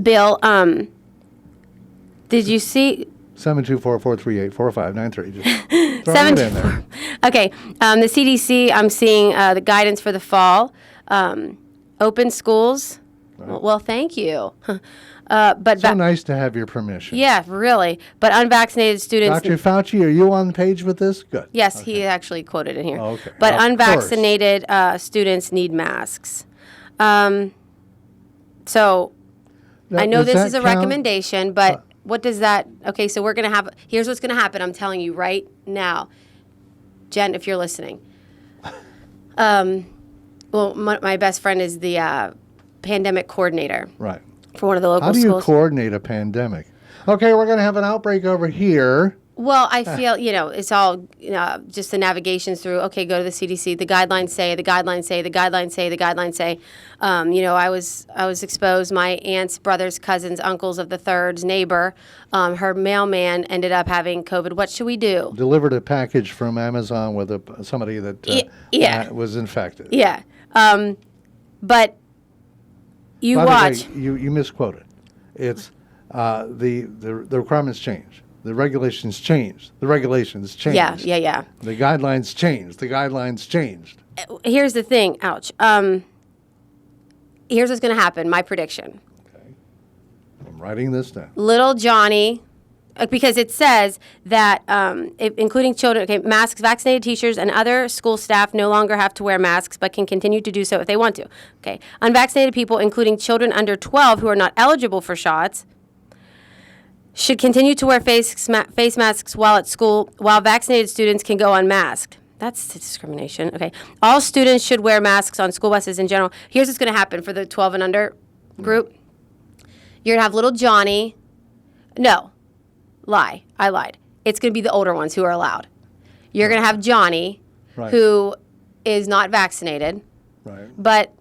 Bill, did you see? 724-438-4593. Just throwing it in there. Okay. The CDC, I'm seeing the guidance for the fall. Open schools. Right. Well, thank you. But So nice to have your permission. yeah, really. But unvaccinated students. Dr. Fauci, are you on the page with this? Good. Yes, Okay. he actually quoted in here. Oh, okay. But Of unvaccinated students need masks. So I know Does this that is a count? recommendation, but what does that? Okay, so we're going to have. Here's what's going to happen. I'm telling you right now, Jen, if you're listening. Well, my best friend is the pandemic coordinator Right. for one of the local How do you schools. coordinate a pandemic? Okay, we're going to have an outbreak over here. Well, I feel, it's all just the navigations through, okay, go to the CDC, the guidelines say, the guidelines say, the guidelines say, the guidelines say. I was exposed, my aunts, brothers, cousins, uncles of the third's neighbor, her mailman ended up having COVID. What should we do? Delivered a package from Amazon with somebody that was infected. Yeah. But you By watch. the way, you misquoted. It's the requirements change. The regulations changed. The regulations changed. Yeah. The guidelines changed. The guidelines changed. Here's the thing. Ouch. Here's what's going to happen. My prediction. Okay. I'm writing this down. Little Johnny, because it says that including children, okay, masks, vaccinated teachers, and other school staff no longer have to wear masks, but can continue to do so if they want to. Okay. Unvaccinated people, including children under 12 who are not eligible for shots, should continue to wear face masks while at school, while vaccinated students can go unmasked. That's discrimination. Okay. All students should wear masks on school buses in general. Here's what's going to happen for the 12 and under group. You're going to have little Johnny. No. Lie. I lied. It's going to be the older ones who are allowed. You're going to have Johnny, who is not vaccinated. Right. But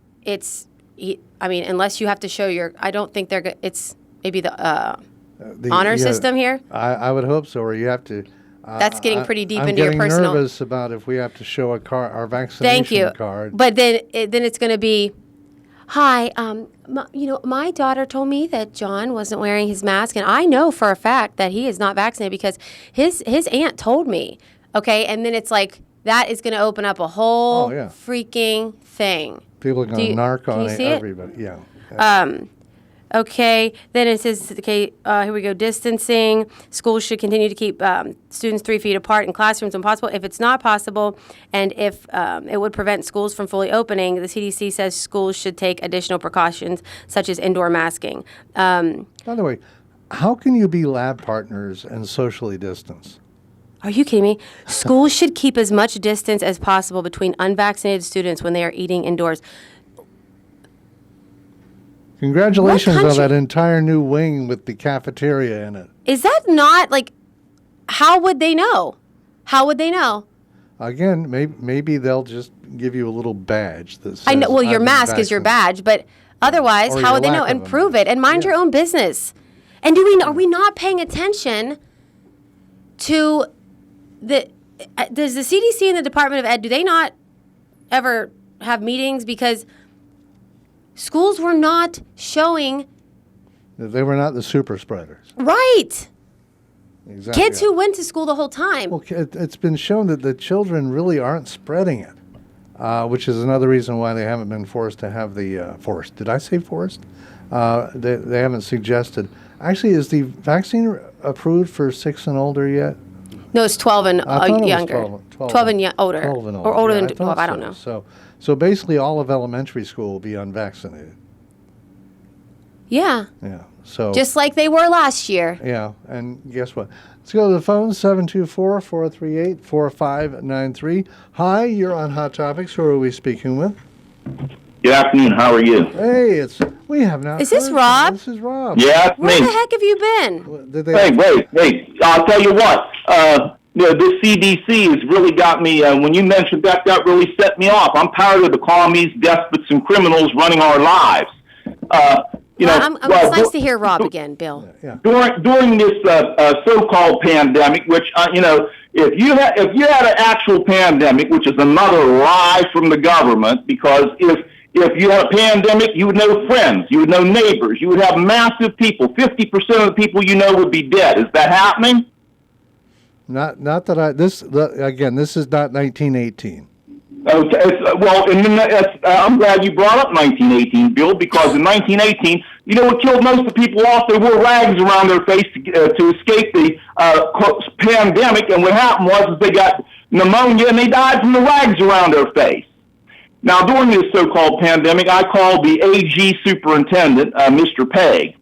unless you have to show I don't think they're good. It's maybe the honor system here? I would hope so, or you have to. That's getting pretty deep into your I'm personal. getting nervous about if we have to show our vaccination card. But then it's going to be, hi, my daughter told me that John wasn't wearing his mask, and I know for a fact that he is not vaccinated because his aunt told me. Okay, and then it's like that is going to open up a whole freaking thing. People are going to narc on everybody. Yeah. Okay, then it says, okay, here we go, distancing. Schools should continue to keep students 3 feet apart in classrooms when possible. If it's not possible, and if it would prevent schools from fully opening, the CDC says schools should take additional precautions, such as indoor masking. By the way, how can you be lab partners and socially distance? Are you kidding me? Schools should keep as much distance as possible between unvaccinated students when they are eating indoors. Congratulations on that entire new wing with the cafeteria in it. Is that not, how would they know? How would they know? Again, maybe they'll just give you a little badge that says, I know. Well, your "I've been mask is your badge, but otherwise, Or how your would they know? lack of And a prove mask. it, and mind your own business. And are we not paying attention to does the CDC and the Department of Ed, do they not ever have meetings? Because schools were not showing. They were not the super spreaders. Right. Exactly. Kids who went to school the whole time. Well, it's been shown that the children really aren't spreading it, which is another reason why they haven't been forced to have the forced. Did I say forced? They haven't suggested. Actually, is the vaccine approved for 6 and older yet? No, it's 12 and younger. 12 and older. 12 and older. Or older Yeah, than 12, I don't know. So basically all of elementary school will be unvaccinated. Yeah. Yeah. So just like they were last year. Yeah, and guess what? Let's go to the phone, 724-438-4593. Hi, you're on Hot Topics. Who are we speaking with? Good afternoon. How are you? Hey, we have not. Is this Rob? This is Rob. Yeah, it's Where me. the heck have you been? Hey, wait. I'll tell you what. This CDC has really got me. When you mentioned that really set me off. I'm tired of the commies, despots, and criminals running our lives. It's nice to hear Rob again, Bill. Yeah. During this so-called pandemic, which if you had an actual pandemic, which is another lie from the government, because if you had a pandemic, you would know friends, you would know neighbors, you would have massive people. 50% of the people you know would be dead. Is that happening? Not that again, this is not 1918. Okay, I'm glad you brought up 1918, Bill, because in 1918, you know what killed most of the people off? They wore rags around their face to escape the pandemic, and what happened was they got pneumonia and they died from the rags around their face. Now, during this so-called pandemic, I called the AG superintendent, Mr. Pegg,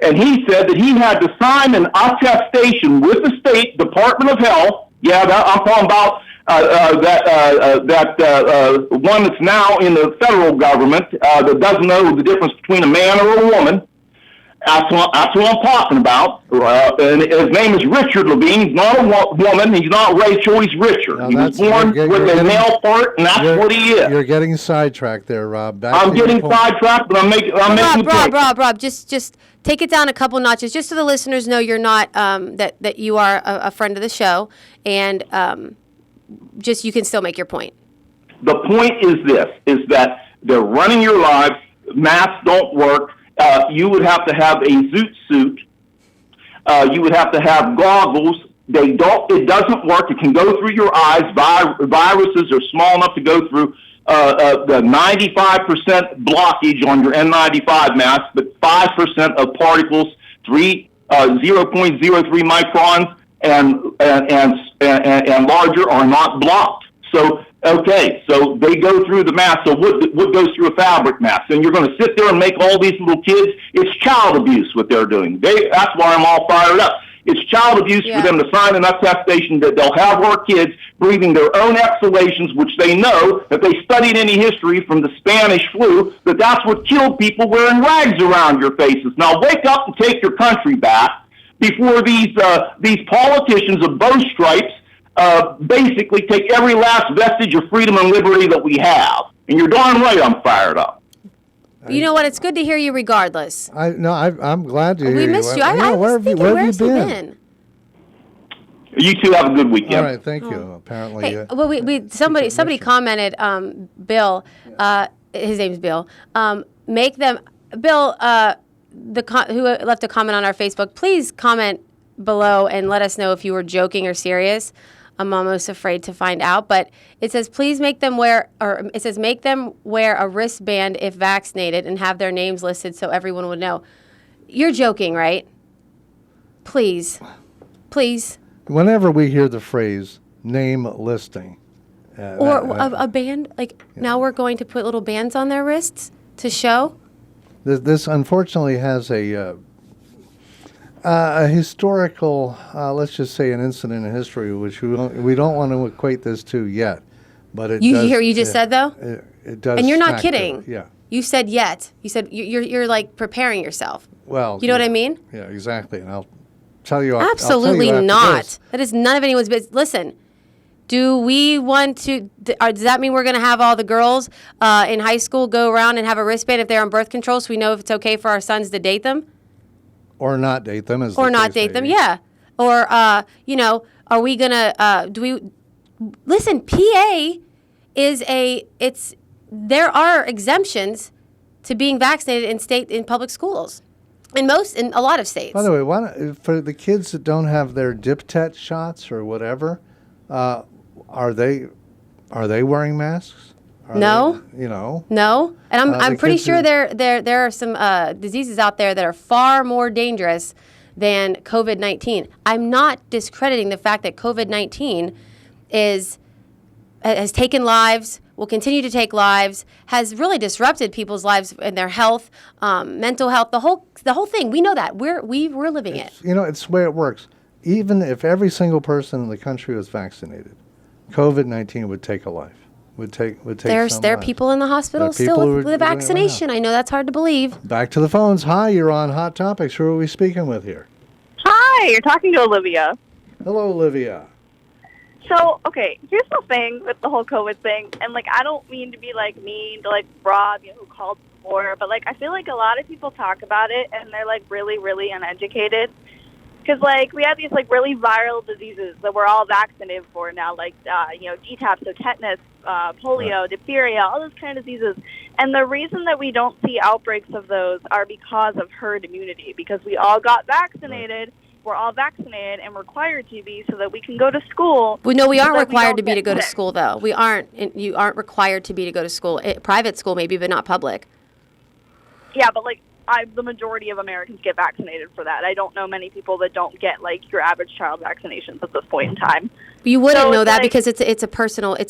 and he said that he had to sign an attestation with the state Department of Health. Yeah, I'm talking about that one that's now in the federal government that doesn't know the difference between a man or a woman. That's what I'm talking about. And his name is Richard Levine. He's not a woman. He's not Rachel. He's Richard. No, he was born with a male part, and that's what he is. You're getting sidetracked there, Rob. I'm getting sidetracked, but I'm making the point. Rob, just take it down a couple notches, just so the listeners know you're not that you are a friend of the show, and just you can still make your point. The point is this: is that they're running your lives. Masks don't work. You would have to have a zoot suit. You would have to have goggles. It doesn't work. It can go through your eyes. Viruses are small enough to go through the 95% blockage on your N95 mask, but 5% of particles, 0.03 microns and larger are not blocked. So, okay, so they go through the mask. So what goes through a fabric mask? And you're going to sit there and make all these little kids. It's child abuse what they're doing. That's why I'm all fired up. It's child abuse for them to sign an attestation that they'll have our kids breathing their own exhalations, which they know, that they studied any history from the Spanish flu, that's what killed people wearing rags around your faces. Now wake up and take your country back before these politicians of both stripes basically take every last vestige of freedom and liberty that we have. And you're darn right I'm fired up. You know what? It's good to hear you regardless. I'm glad to hear you. We missed you. Where have you been? You two have a good weekend. All right, thank you. Apparently. Hey, well, somebody commented, Bill, his name's Bill, make them, Bill, who left a comment on our Facebook, please comment below and let us know if you were joking or serious. I'm almost afraid to find out, but it says please make them wear a wristband if vaccinated and have their names listed so everyone would know. You're joking, right? Please. Whenever we hear the phrase name listing, or a band, now we're going to put little bands on their wrists to show. This unfortunately has a historical, let's just say, an incident in history, which we don't want to equate this to yet, but it. You just said though. It does, and you're not kidding. Yeah. You said yet. You said you're like preparing yourself. Well, you know what I mean? Yeah, exactly. And I'll tell you. Absolutely I'll tell you not. That is none of anyone's business. Listen. Do we want to, does that mean we're going to have all the girls in high school go around and have a wristband if they're on birth control so we know if it's okay for our sons to date them? Or not date them. Yeah. Or, are we going to, listen, PA there are exemptions to being vaccinated in public schools. In a lot of states. By the way, for the kids that don't have their dip-tet shots or whatever, are they wearing masks? No. No. And I'm pretty sure there are some diseases out there that are far more dangerous than COVID-19. I'm not discrediting the fact that COVID-19 has taken lives, will continue to take lives, has really disrupted people's lives and their health, mental health, the whole thing. We know that. We're living it. It's the way it works. Even if every single person in the country was vaccinated, COVID-19 would take a life. Would take. There are people in the hospital still with the vaccination. I know that's hard to believe. Back to the phones. Hi, you're on Hot Topics. Who are we speaking with here? Hi, you're talking to Olivia. Hello, Olivia. So, okay, here's the thing with the whole COVID thing, and I don't mean to be mean to Rob, who called before, but I feel like a lot of people talk about it and they're really, really uneducated. Because, we have these, really viral diseases that we're all vaccinated for now, DTaP, so tetanus, polio, diphtheria, all those kind of diseases. And the reason that we don't see outbreaks of those are because of herd immunity, because we all got vaccinated we're all vaccinated and required to be so that we can go to school. Well, no, we aren't so that we required don't to be get to go to sick. school, though. We aren't. You aren't required to be to go to school. Private school, maybe, but not public. Yeah, but like the majority of Americans get vaccinated for that. I don't know many people that don't get like your average child vaccinations at this point in time. You wouldn't So know it's that like- because it's a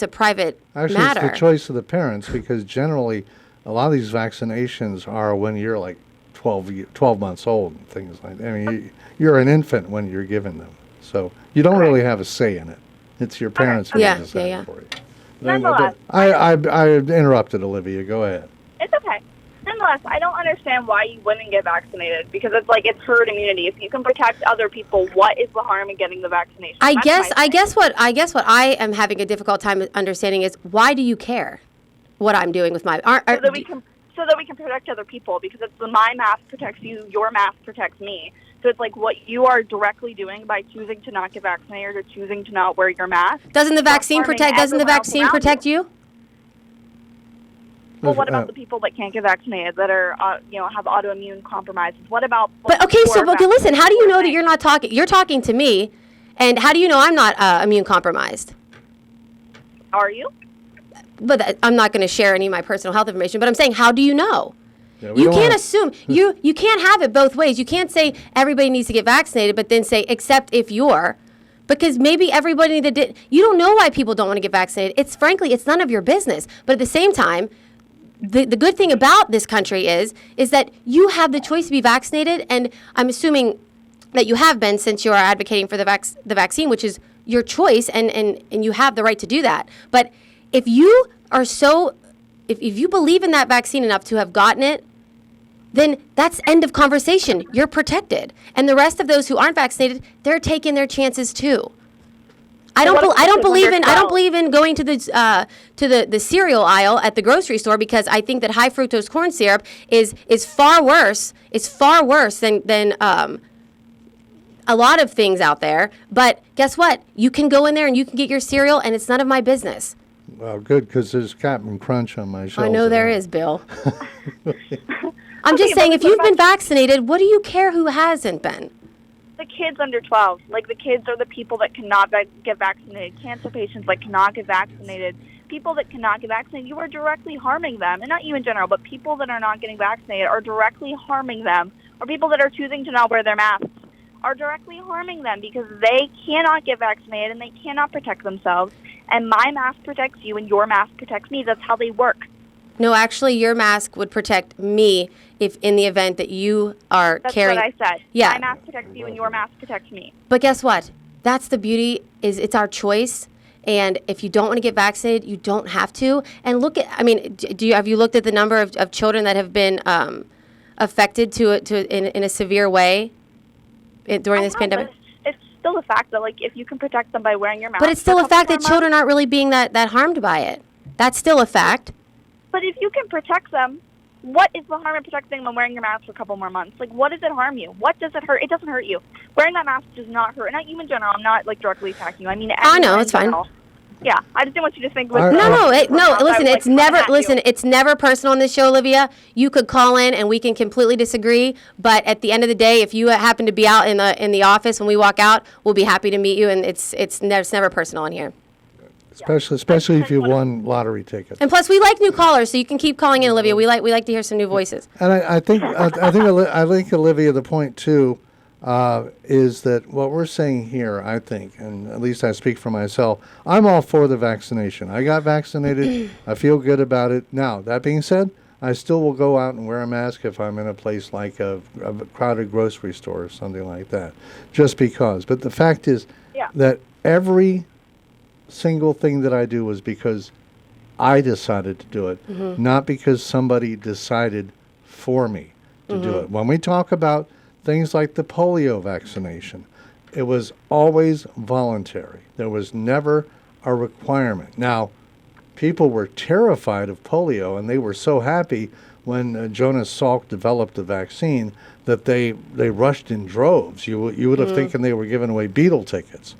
private Actually, matter. it's the choice of the parents because generally a lot of these vaccinations are when you're like 12 months old and things like that. I mean, you're an infant when you're given them. So you don't really have a say in it. It's your parents who Yeah, decide yeah. for you. Nonetheless, I interrupted Olivia. Go ahead. it's okay. Nonetheless, I don't understand why you wouldn't get vaccinated because it's like it's herd immunity. If you can protect other people, what is the harm in getting the vaccination? I That's my guess thing. what I am having a difficult time understanding is why do you care what I'm doing with my so that we can protect other people because it's my mask protects you, your mask protects me. So it's like what you are directly doing by choosing to not get vaccinated or choosing to not wear your mask. doesn't the vaccine harming protect everyone else around protect you? Well, what about the people that can't get vaccinated that are have autoimmune compromises? What about? But okay, so listen, how do you know that you're not talking? You're talking to me, and how do you know I'm not immune compromised? Are you? But I'm not going to share any of my personal health information. But I'm saying, how do you know? Yeah, we You don't can't have- assume. You can't have it both ways. You can't say everybody needs to get vaccinated, but then say except if you're, because maybe everybody that did. You don't know why people don't want to get vaccinated. It's frankly, it's none of your business. But at the same time, the good thing about this country is that you have the choice to be vaccinated, and I'm assuming that you have been since you are advocating for the vaccine, which is your choice, and you have the right to do that. But if you are if you believe in that vaccine enough to have gotten it, then that's end of conversation. You're protected, and the rest of those who aren't vaccinated, they're taking their chances too. I don't believe in going to the cereal aisle at the grocery store because I think that high fructose corn syrup is far worse. It's far worse than a lot of things out there. But guess what? You can go in there and you can get your cereal, and it's none of my business. Well, good, because there's Captain Crunch on my shelf. I know there is, Bill. I'm just saying, if you've been vaccinated, what do you care who hasn't been? The kids under 12, like the kids are the people that cannot get vaccinated. Cancer patients that cannot get vaccinated. People that cannot get vaccinated, you are directly harming them. And not you in general, but people that are not getting vaccinated are directly harming them. Or people that are choosing to not wear their masks are directly harming them because they cannot get vaccinated and they cannot protect themselves. And my mask protects you and your mask protects me. That's how they work. No, actually, your mask would protect me if in the event that you are That's carrying. what I said. Yeah. My mask protects you and your mask protects me. But guess what? That's the beauty, is it's our choice. And if you don't want to get vaccinated, you don't have to. And look at, I mean, have you looked at the number of children that have been affected in a severe way during this pandemic? It's still the fact that, like, if you can protect them by wearing your mask. But it's still a fact that children aren't really being that harmed by it. That's still a fact. But if you can protect them, what is the harm in protecting them wearing your mask for a couple more months? Like, what does it harm you? What does it hurt? It doesn't hurt you. Wearing that mask does not hurt. Not you in general. I'm not, like, directly attacking you. I mean, I know, everyone in it's fine. general. Yeah, I just didn't want you to think. No, listen, it's never personal on this show, Olivia. You could call in and we can completely disagree, but at the end of the day, if you happen to be out in the office when we walk out, we'll be happy to meet you, and it's never personal in here. Especially if you won lottery tickets. And plus, we like new callers, so you can keep calling in, Olivia. We like to hear some new voices. And I think Olivia, the point too is that what we're saying here, I think, and at least I speak for myself, I'm all for the vaccination. I got vaccinated. I feel good about it. Now, that being said, I still will go out and wear a mask if I'm in a place like a crowded grocery store or something like that, just because. But the fact is that every single thing that I do was because I decided to do it, not because somebody decided for me to do it. When we talk about things like the polio vaccination, it was always voluntary. There was never a requirement. Now, people were terrified of polio, and they were so happy when Jonas Salk developed the vaccine that they rushed in droves. You would have thinking they were giving away Beatle tickets.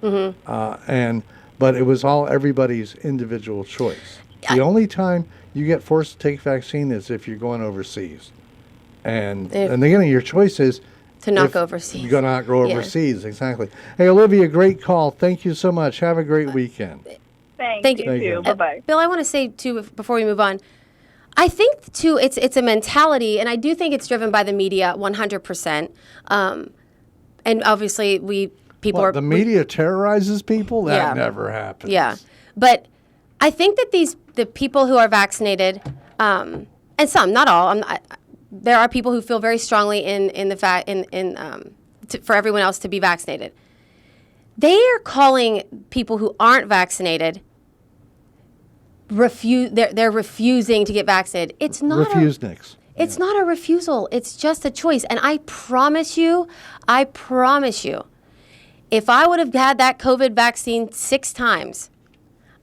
But it was all everybody's individual choice. The only time you get forced to take vaccine is if you're going overseas. And again, your choice is To not go overseas. You're going to not go Yeah. overseas, exactly. Hey, Olivia, great call. Thank you so much. Have a great weekend. Thank you. Thank you. Bye-bye. Bill, I want to say, too, before we move on, I think, too, it's a mentality, and I do think it's driven by the media 100%. And obviously, The media terrorizes people? That Yeah. never happens. Yeah. But I think that the people who are vaccinated, and some, not all, there are people who feel very strongly in the fact for everyone else to be vaccinated. They are calling people who aren't vaccinated they're refusing to get vaccinated. It's not Refusenix. It's not a refusal. It's just a choice. And I promise you, if I would have had that COVID vaccine 6 times,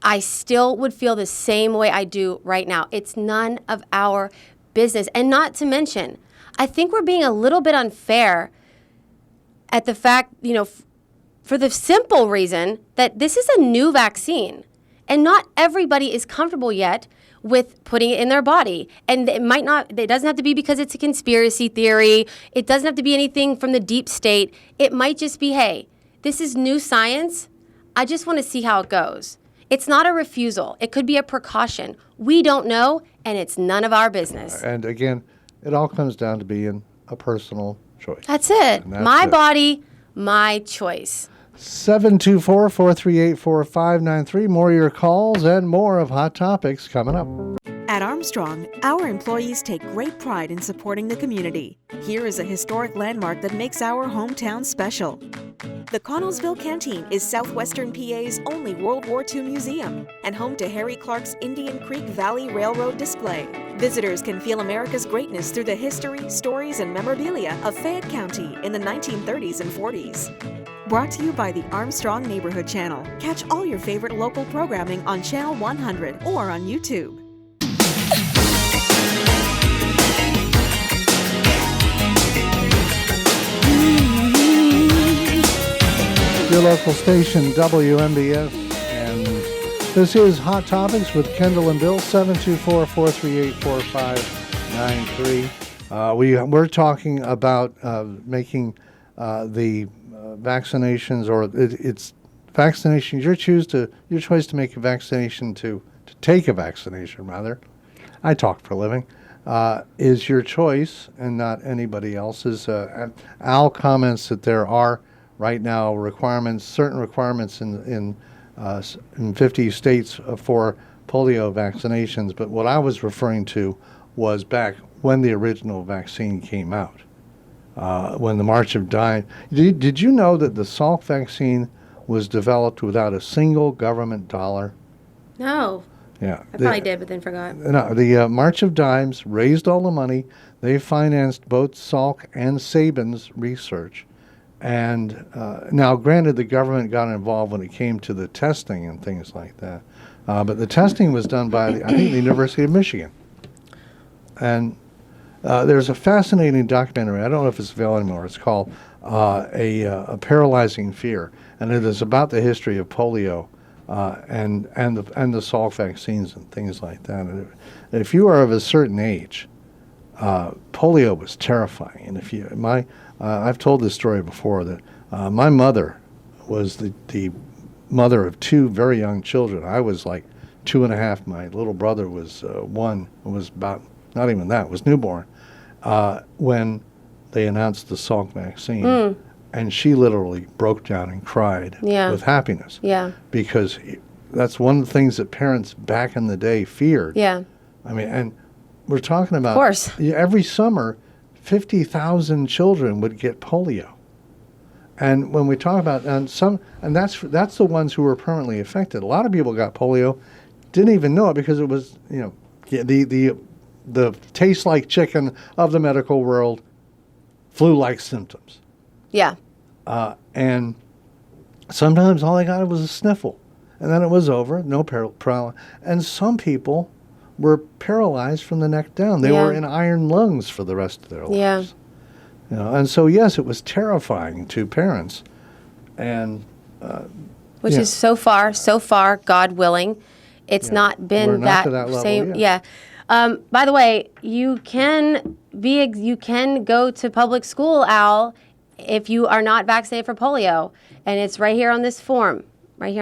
I still would feel the same way I do right now. It's none of our business. And not to mention, I think we're being a little bit unfair at the fact, for the simple reason that this is a new vaccine. And not everybody is comfortable yet with putting it in their body. And it doesn't have to be because it's a conspiracy theory. It doesn't have to be anything from the deep state. It might just be, hey, this is new science. I just want to see how it goes. It's not a refusal. It could be a precaution. We don't know, and it's none of our business. And again, it all comes down to being a personal choice. That's it. My body, my choice. 724-438-4593. More of your calls and more of Hot Topics coming up. At Armstrong, our employees take great pride in supporting the community. Here is a historic landmark that makes our hometown special. The Connellsville Canteen is southwestern PA's only World War II museum and home to Harry Clark's Indian Creek Valley Railroad display. Visitors can feel America's greatness through the history, stories, and memorabilia of Fayette County in the 1930s and 40s. Brought to you by the Armstrong Neighborhood Channel. Catch all your favorite local programming on Channel 100 or on YouTube. Your local station, WMBS, and this is Hot Topics with Kendall and Bill, 724-438-4593. We're talking about making the vaccinations, or it's vaccinations. Your choice to make a vaccination, to take a vaccination, rather. I talk for a living. Is your choice and not anybody else's. Al comments that there are right now certain requirements in 50 states for polio vaccinations. But what I was referring to was back when the original vaccine came out, when the March of Dimes. Did you know that the Salk vaccine was developed without a single government dollar? No. Yeah. I probably did, but then forgot. No, the March of Dimes raised all the money. They financed both Salk and Sabin's research. And now, granted, the government got involved when it came to the testing and things like that. But the testing was done by, I think, the University of Michigan. And there's a fascinating documentary. I don't know if it's available anymore. It's called A Paralyzing Fear. And it is about the history of polio and the Salk vaccines and things like that. And if you are of a certain age, polio was terrifying. And if I've told this story before, that my mother was the mother of 2 very young children. I was like 2.5. My little brother was 1. Was about, not even that, was newborn when they announced the Salk vaccine. And she literally broke down and cried with happiness. Yeah. Because that's one of the things that parents back in the day feared. Yeah. I mean, and we're talking about, of course, every summer, 50,000 children would get polio. And when we talk about, and that's the ones who were permanently affected. A lot of people got polio, didn't even know it because it was, the taste like chicken of the medical world, flu-like symptoms. Yeah. And sometimes all I got was a sniffle. And then it was over, no paralysis. And some people were paralyzed from the neck down. They were in iron lungs for the rest of their lives. Yeah. And so, yes, it was terrifying to parents. And which is so far, God willing, it's not been we're not to that level same. yet. Yeah. By the way, you can go to public school, Al, if you are not vaccinated for polio, and it's right here on this form, my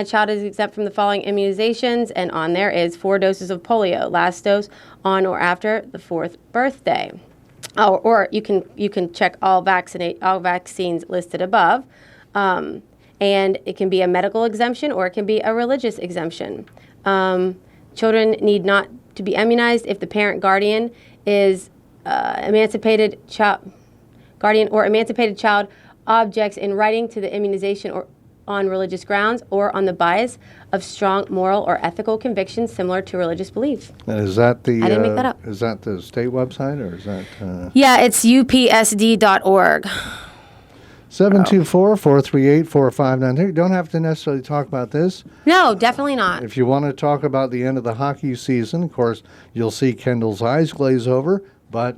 child is exempt from the following immunizations, and on there is 4 doses of polio, last dose on or after the 4th birthday. Oh, or you can check all vaccines listed above, and it can be a medical exemption or it can be a religious exemption. Children need not to be immunized if the parent, guardian is emancipated child objects in writing to the immunization or on religious grounds or on the bias of strong moral or ethical convictions similar to religious belief. And is that the? I didn't make that up. Is that the state website or is that? Yeah, it's upsd.org. 724-438-4593. You don't have to necessarily talk about this. No, definitely not. If you want to talk about the end of the hockey season, of course, you'll see Kendall's eyes glaze over, but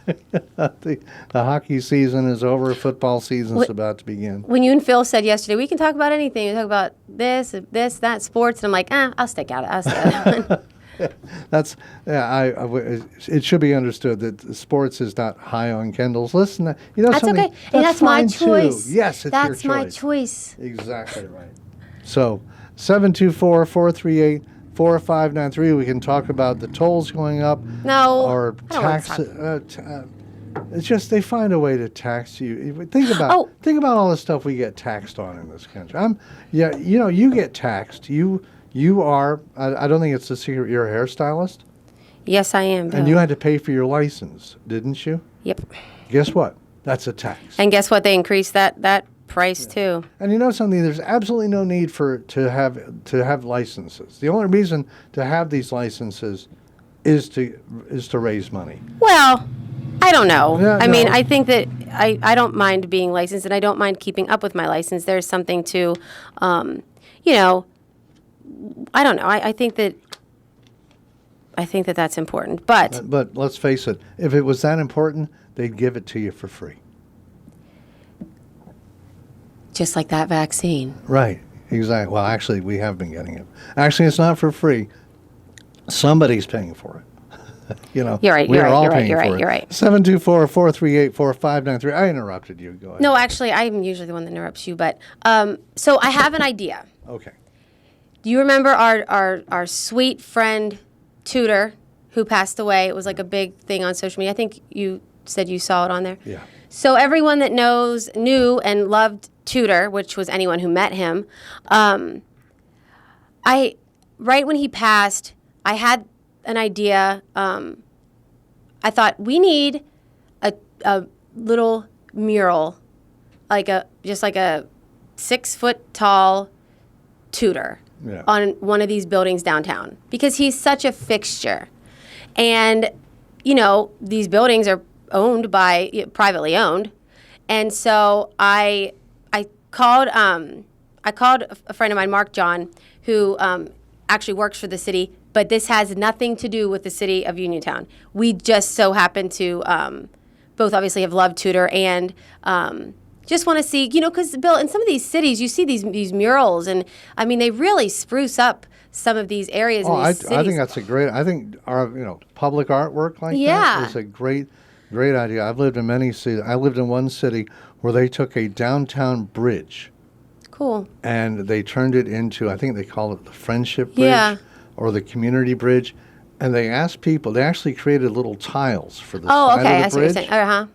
the hockey season is over. Football season's about to begin. When you and Phil said yesterday, we can talk about anything. We talk about this, that, sports, and I'm like, I'll stick out. I'll stay out. It should be understood that sports is not high on Kendall's list. And that's okay. And that's my choice. Too. Yes, it's that's your choice. That's my choice. Exactly right. So, 724-438-4593. We can talk about the tolls going up. No. Or tax. It's just they find a way to tax you. Think about all the stuff we get taxed on in this country. You get taxed. You are, I don't think it's a secret, you're a hairstylist? Yes, I am, Bill. And you had to pay for your license, didn't you? Yep. Guess what? That's a tax. And guess what? They increased that price, too. And you know something? There's absolutely no need to have licenses. The only reason to have these licenses is to raise money. Well, I don't know. Yeah, I mean, I think that I don't mind being licensed, and I don't mind keeping up with my license. There's something to, I don't know. I think that that's important. But let's face it. If it was that important, they'd give it to you for free. Just like that vaccine. Right. Exactly. Well, actually, we have been getting it. Actually, it's not for free. Somebody's paying for it. You're right. You're right. 724-438-4593. I interrupted you. Go ahead. No, actually, I'm usually the one that interrupts you. But so I have an idea. Okay. Do you remember our sweet friend Tudor who passed away? It was like a big thing on social media. I think you said you saw it on there. Yeah. So everyone that knew and loved Tudor, which was anyone who met him, right when he passed, I had an idea. I thought we need a little mural, just like a 6-foot tall Tudor. Yeah. On one of these buildings downtown because he's such a fixture. And, these buildings are privately owned. And so I called a friend of mine, Mark John, who actually works for the city, but this has nothing to do with the city of Uniontown. We just so happen to both obviously have loved Tudor and just want to see, because, Bill, in some of these cities, you see these murals, and, I mean, they really spruce up some of these areas in these cities. I think that's I think our, public artwork like that is a great idea. I've lived in many cities. I lived in one city where they took a downtown bridge. Cool. And they turned it into, I think they call it the Friendship Bridge or the Community Bridge. And they asked people, they actually created little tiles for the side of the bridge. I see what you're saying. Uh-huh.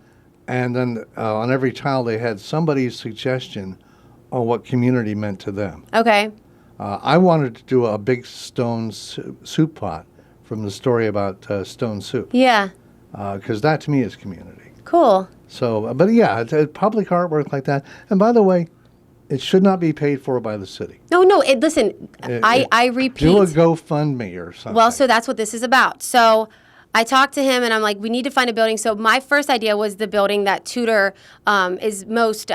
And then on every tile, they had somebody's suggestion on what community meant to them. Okay. I wanted to do a big stone soup pot from the story about stone soup. Yeah. Because that, to me, is community. Cool. So, but yeah, it's public artwork like that. And by the way, it should not be paid for by the city. No. Listen, I repeat. Do a GoFundMe or something. Well, so that's what this is about. So I talked to him, and I'm like, we need to find a building. So my first idea was the building that Tudor is most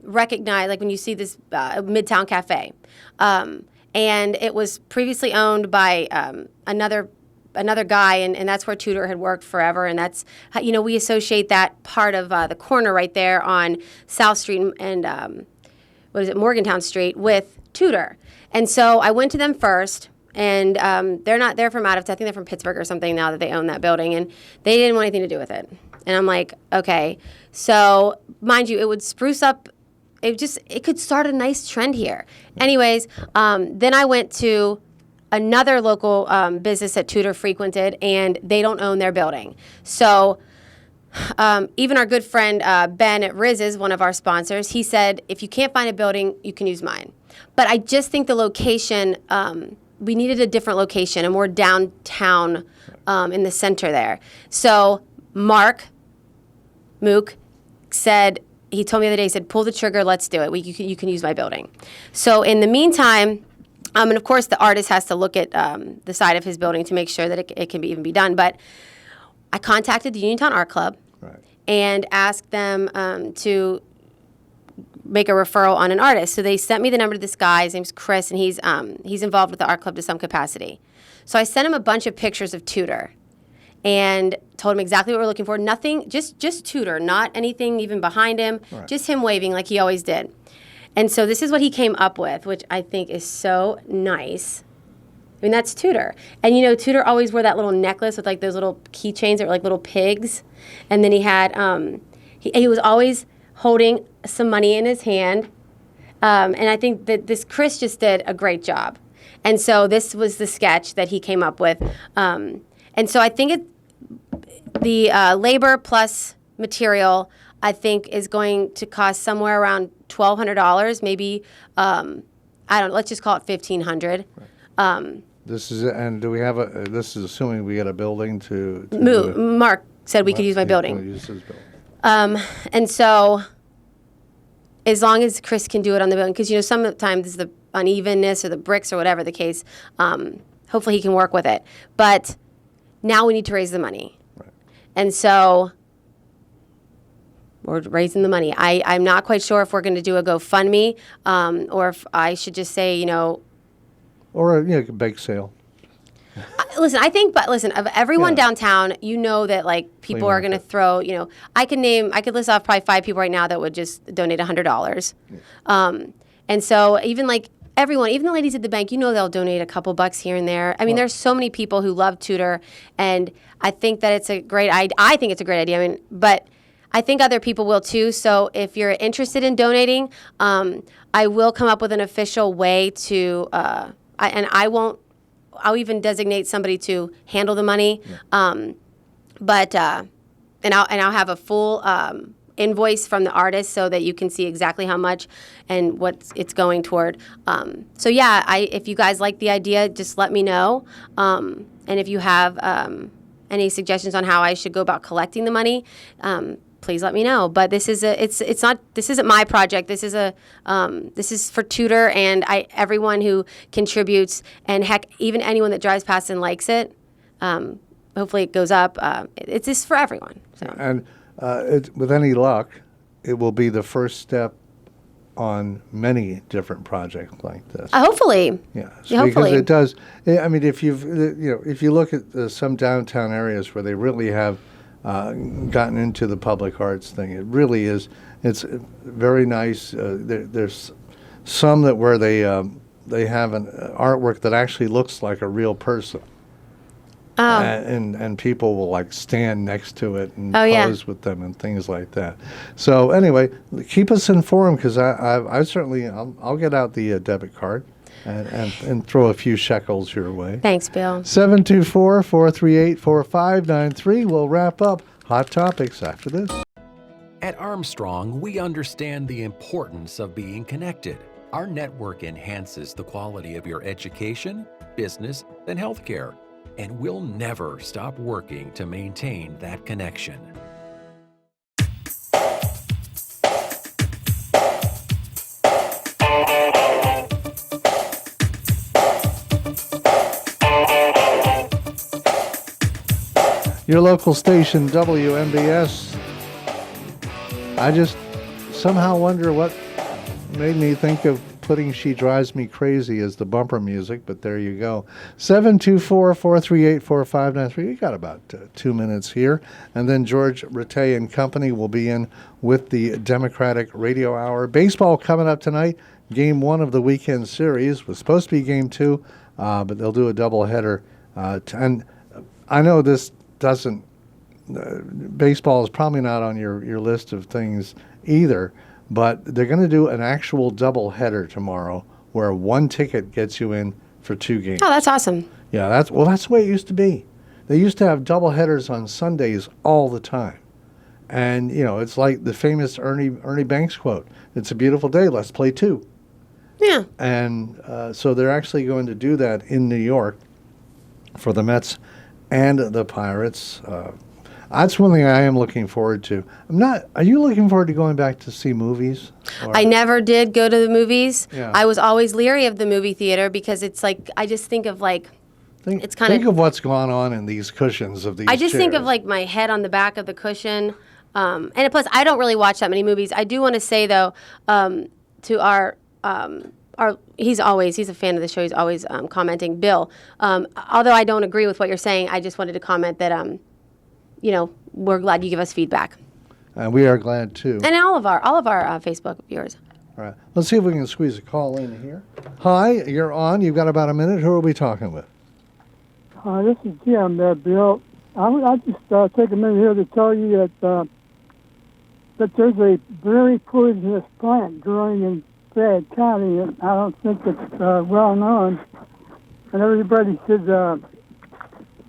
recognized, like when you see this Midtown Cafe. And it was previously owned by another guy, and that's where Tudor had worked forever. And that's, we associate that part of the corner right there on South Street and Morgantown Street with Tudor. And so I went to them first. And they're from out of, I think they're from Pittsburgh or something now that they own that building. And they didn't want anything to do with it. And I'm like, okay. So, mind you, it would spruce up. It could start a nice trend here. Anyways, then I went to another local business that Tudor frequented, and they don't own their building. So even our good friend Ben at Riz's, one of our sponsors, he said, if you can't find a building, you can use mine. But I just think the location, we needed a different location, a more downtown in the center there. So Mark Mook said, he told me the other day, he said, pull the trigger, let's do it. You can use my building. So in the meantime, and of course the artist has to look at the side of his building to make sure that it can even be done. But I contacted the Uniontown Art Club and asked them to make a referral on an artist. So they sent me the number to this guy. His name's Chris, and he's involved with the art club to some capacity. So I sent him a bunch of pictures of Tudor and told him exactly what we're looking for. Nothing, just Tudor, not anything even behind him, just him waving like he always did. And so this is what he came up with, which I think is so nice. I mean, that's Tudor. And, you know, Tudor always wore that little necklace with, like, those little keychains that were like little pigs. And then he had, he was always holding some money in his hand. And I think that this Chris just did a great job. And so this was the sketch that he came up with. And so I think the labor plus material, I think, is going to cost somewhere around $1,200, maybe, I don't know, let's just call it $1,500. This is, and do we have this is assuming we get a building to Mark said we could use my building. Use his building. And so as long as Chris can do it on the building, because, you know, sometimes the unevenness or the bricks or whatever the case, hopefully he can work with it. But now we need to raise the money. Right. And so we're raising the money. I'm not quite sure if we're going to do a GoFundMe or if I should just say, you know. Or a bake sale. Listen, of everyone downtown, you know that, like, people are going to throw, you know, I could list off probably 5 people right now that would just donate $100. Yeah. And so even like everyone, even the ladies at the bank, you know, they'll donate a couple bucks here and there. I mean, there's so many people who love Tudor, and I think that it's a great I think it's a great idea. I mean, but I think other people will too. So if you're interested in donating, I will come up with an official way to, I'll even designate somebody to handle the money. Yeah. And I'll have a full invoice from the artist so that you can see exactly how much and what it's going toward. So yeah, if you guys like the idea, just let me know. And if you have any suggestions on how I should go about collecting the money, please let me know. But this isn't my project. This is for Tudor, and everyone who contributes, and heck, even anyone that drives past and likes it. Hopefully it goes up. It's just for everyone. So. And with any luck, it will be the first step on many different projects like this. Hopefully. Yes. Yeah, hopefully. Because it does. I mean, if you look at some downtown areas where they really have gotten into the public arts thing, it really is. It's very nice. There's some where they have an artwork that actually looks like a real person. Oh. And people will, like, stand next to it and pose with them and things like that. So anyway, keep us informed, because I certainly I'll get out the debit card and throw a few shekels your way. Thanks, Bill. 724-438-4593. We'll wrap up Hot Topics after this. At Armstrong, we understand the importance of being connected. Our network enhances the quality of your education, business, and healthcare. And we'll never stop working to maintain that connection. Your local station, WMBS. I just somehow wonder what made me think of putting She Drives Me Crazy as the bumper music, but there you go. 724-438-4593. We got about 2 minutes here. And then George Rattay and company will be in with the Democratic Radio Hour. Baseball coming up tonight. Game 1 of the weekend series was supposed to be Game 2, but they'll do a doubleheader. And I know this doesn't baseball is probably not on your list of things either, but they're going to do an actual doubleheader tomorrow where one ticket gets you in for 2 games. Oh, that's awesome. Yeah, that's the way it used to be. They used to have doubleheaders on Sundays all the time. And, it's like the famous Ernie Banks quote, "It's a beautiful day, let's play 2." Yeah. And so they're actually going to do that in New York for the Mets and the Pirates. That's one thing I am looking forward to. Are you looking forward to going back to see movies? I never did go to the movies. Yeah. I was always leery of the movie theater because it's like, I just think of like, it's kind Think of what's gone on in these cushions of these I just think of chairs. like my head on the back of the cushion. And plus, I don't really watch that many movies. I do want to say, though, to our he's a fan of the show. He's always commenting. Bill, although I don't agree with what you're saying, I just wanted to comment that, we're glad you give us feedback. And we are glad, too. And all of our Facebook viewers. All right. Let's see if we can squeeze a call in here. Hi, you're on. You've got about a minute. Who are we talking with? Hi, this is Jim there, Bill. I just take a minute here to tell you that there's a very poisonous plant growing in Fayette County, and I don't think it's well known. And everybody should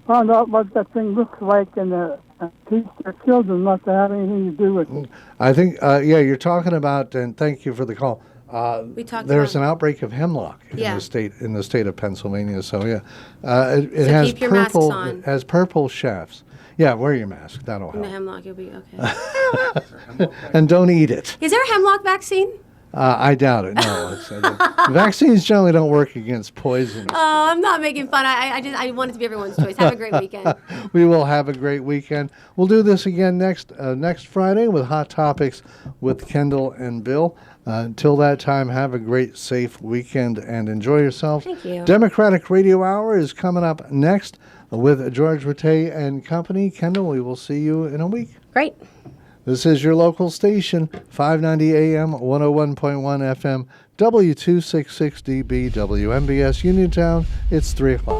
find out what that thing looks like and teach their children not to have anything to do with it. I think, you're talking about, and thank you for the call. We talked There's about an outbreak of hemlock in Yeah. the state of Pennsylvania. So it So has keep your masks purple. on. It has purple shafts. Yeah, wear your mask. That'll In the help. hemlock, you'll be okay. And don't eat it. Is there a hemlock vaccine? I doubt it. No, vaccines generally don't work against poison. Oh, I'm not making fun. I want it to be everyone's choice. Have a great weekend. We will have a great weekend. We'll do this again next Friday with Hot Topics with Kendall and Bill. Until that time, have a great, safe weekend and enjoy yourself. Thank you. Democratic Radio Hour is coming up next with George Rattay and company. Kendall, we will see you in a week. Great. This is your local station, 590 AM, 101.1 FM, W266DB, WMBS Uniontown. It's 3 o'clock.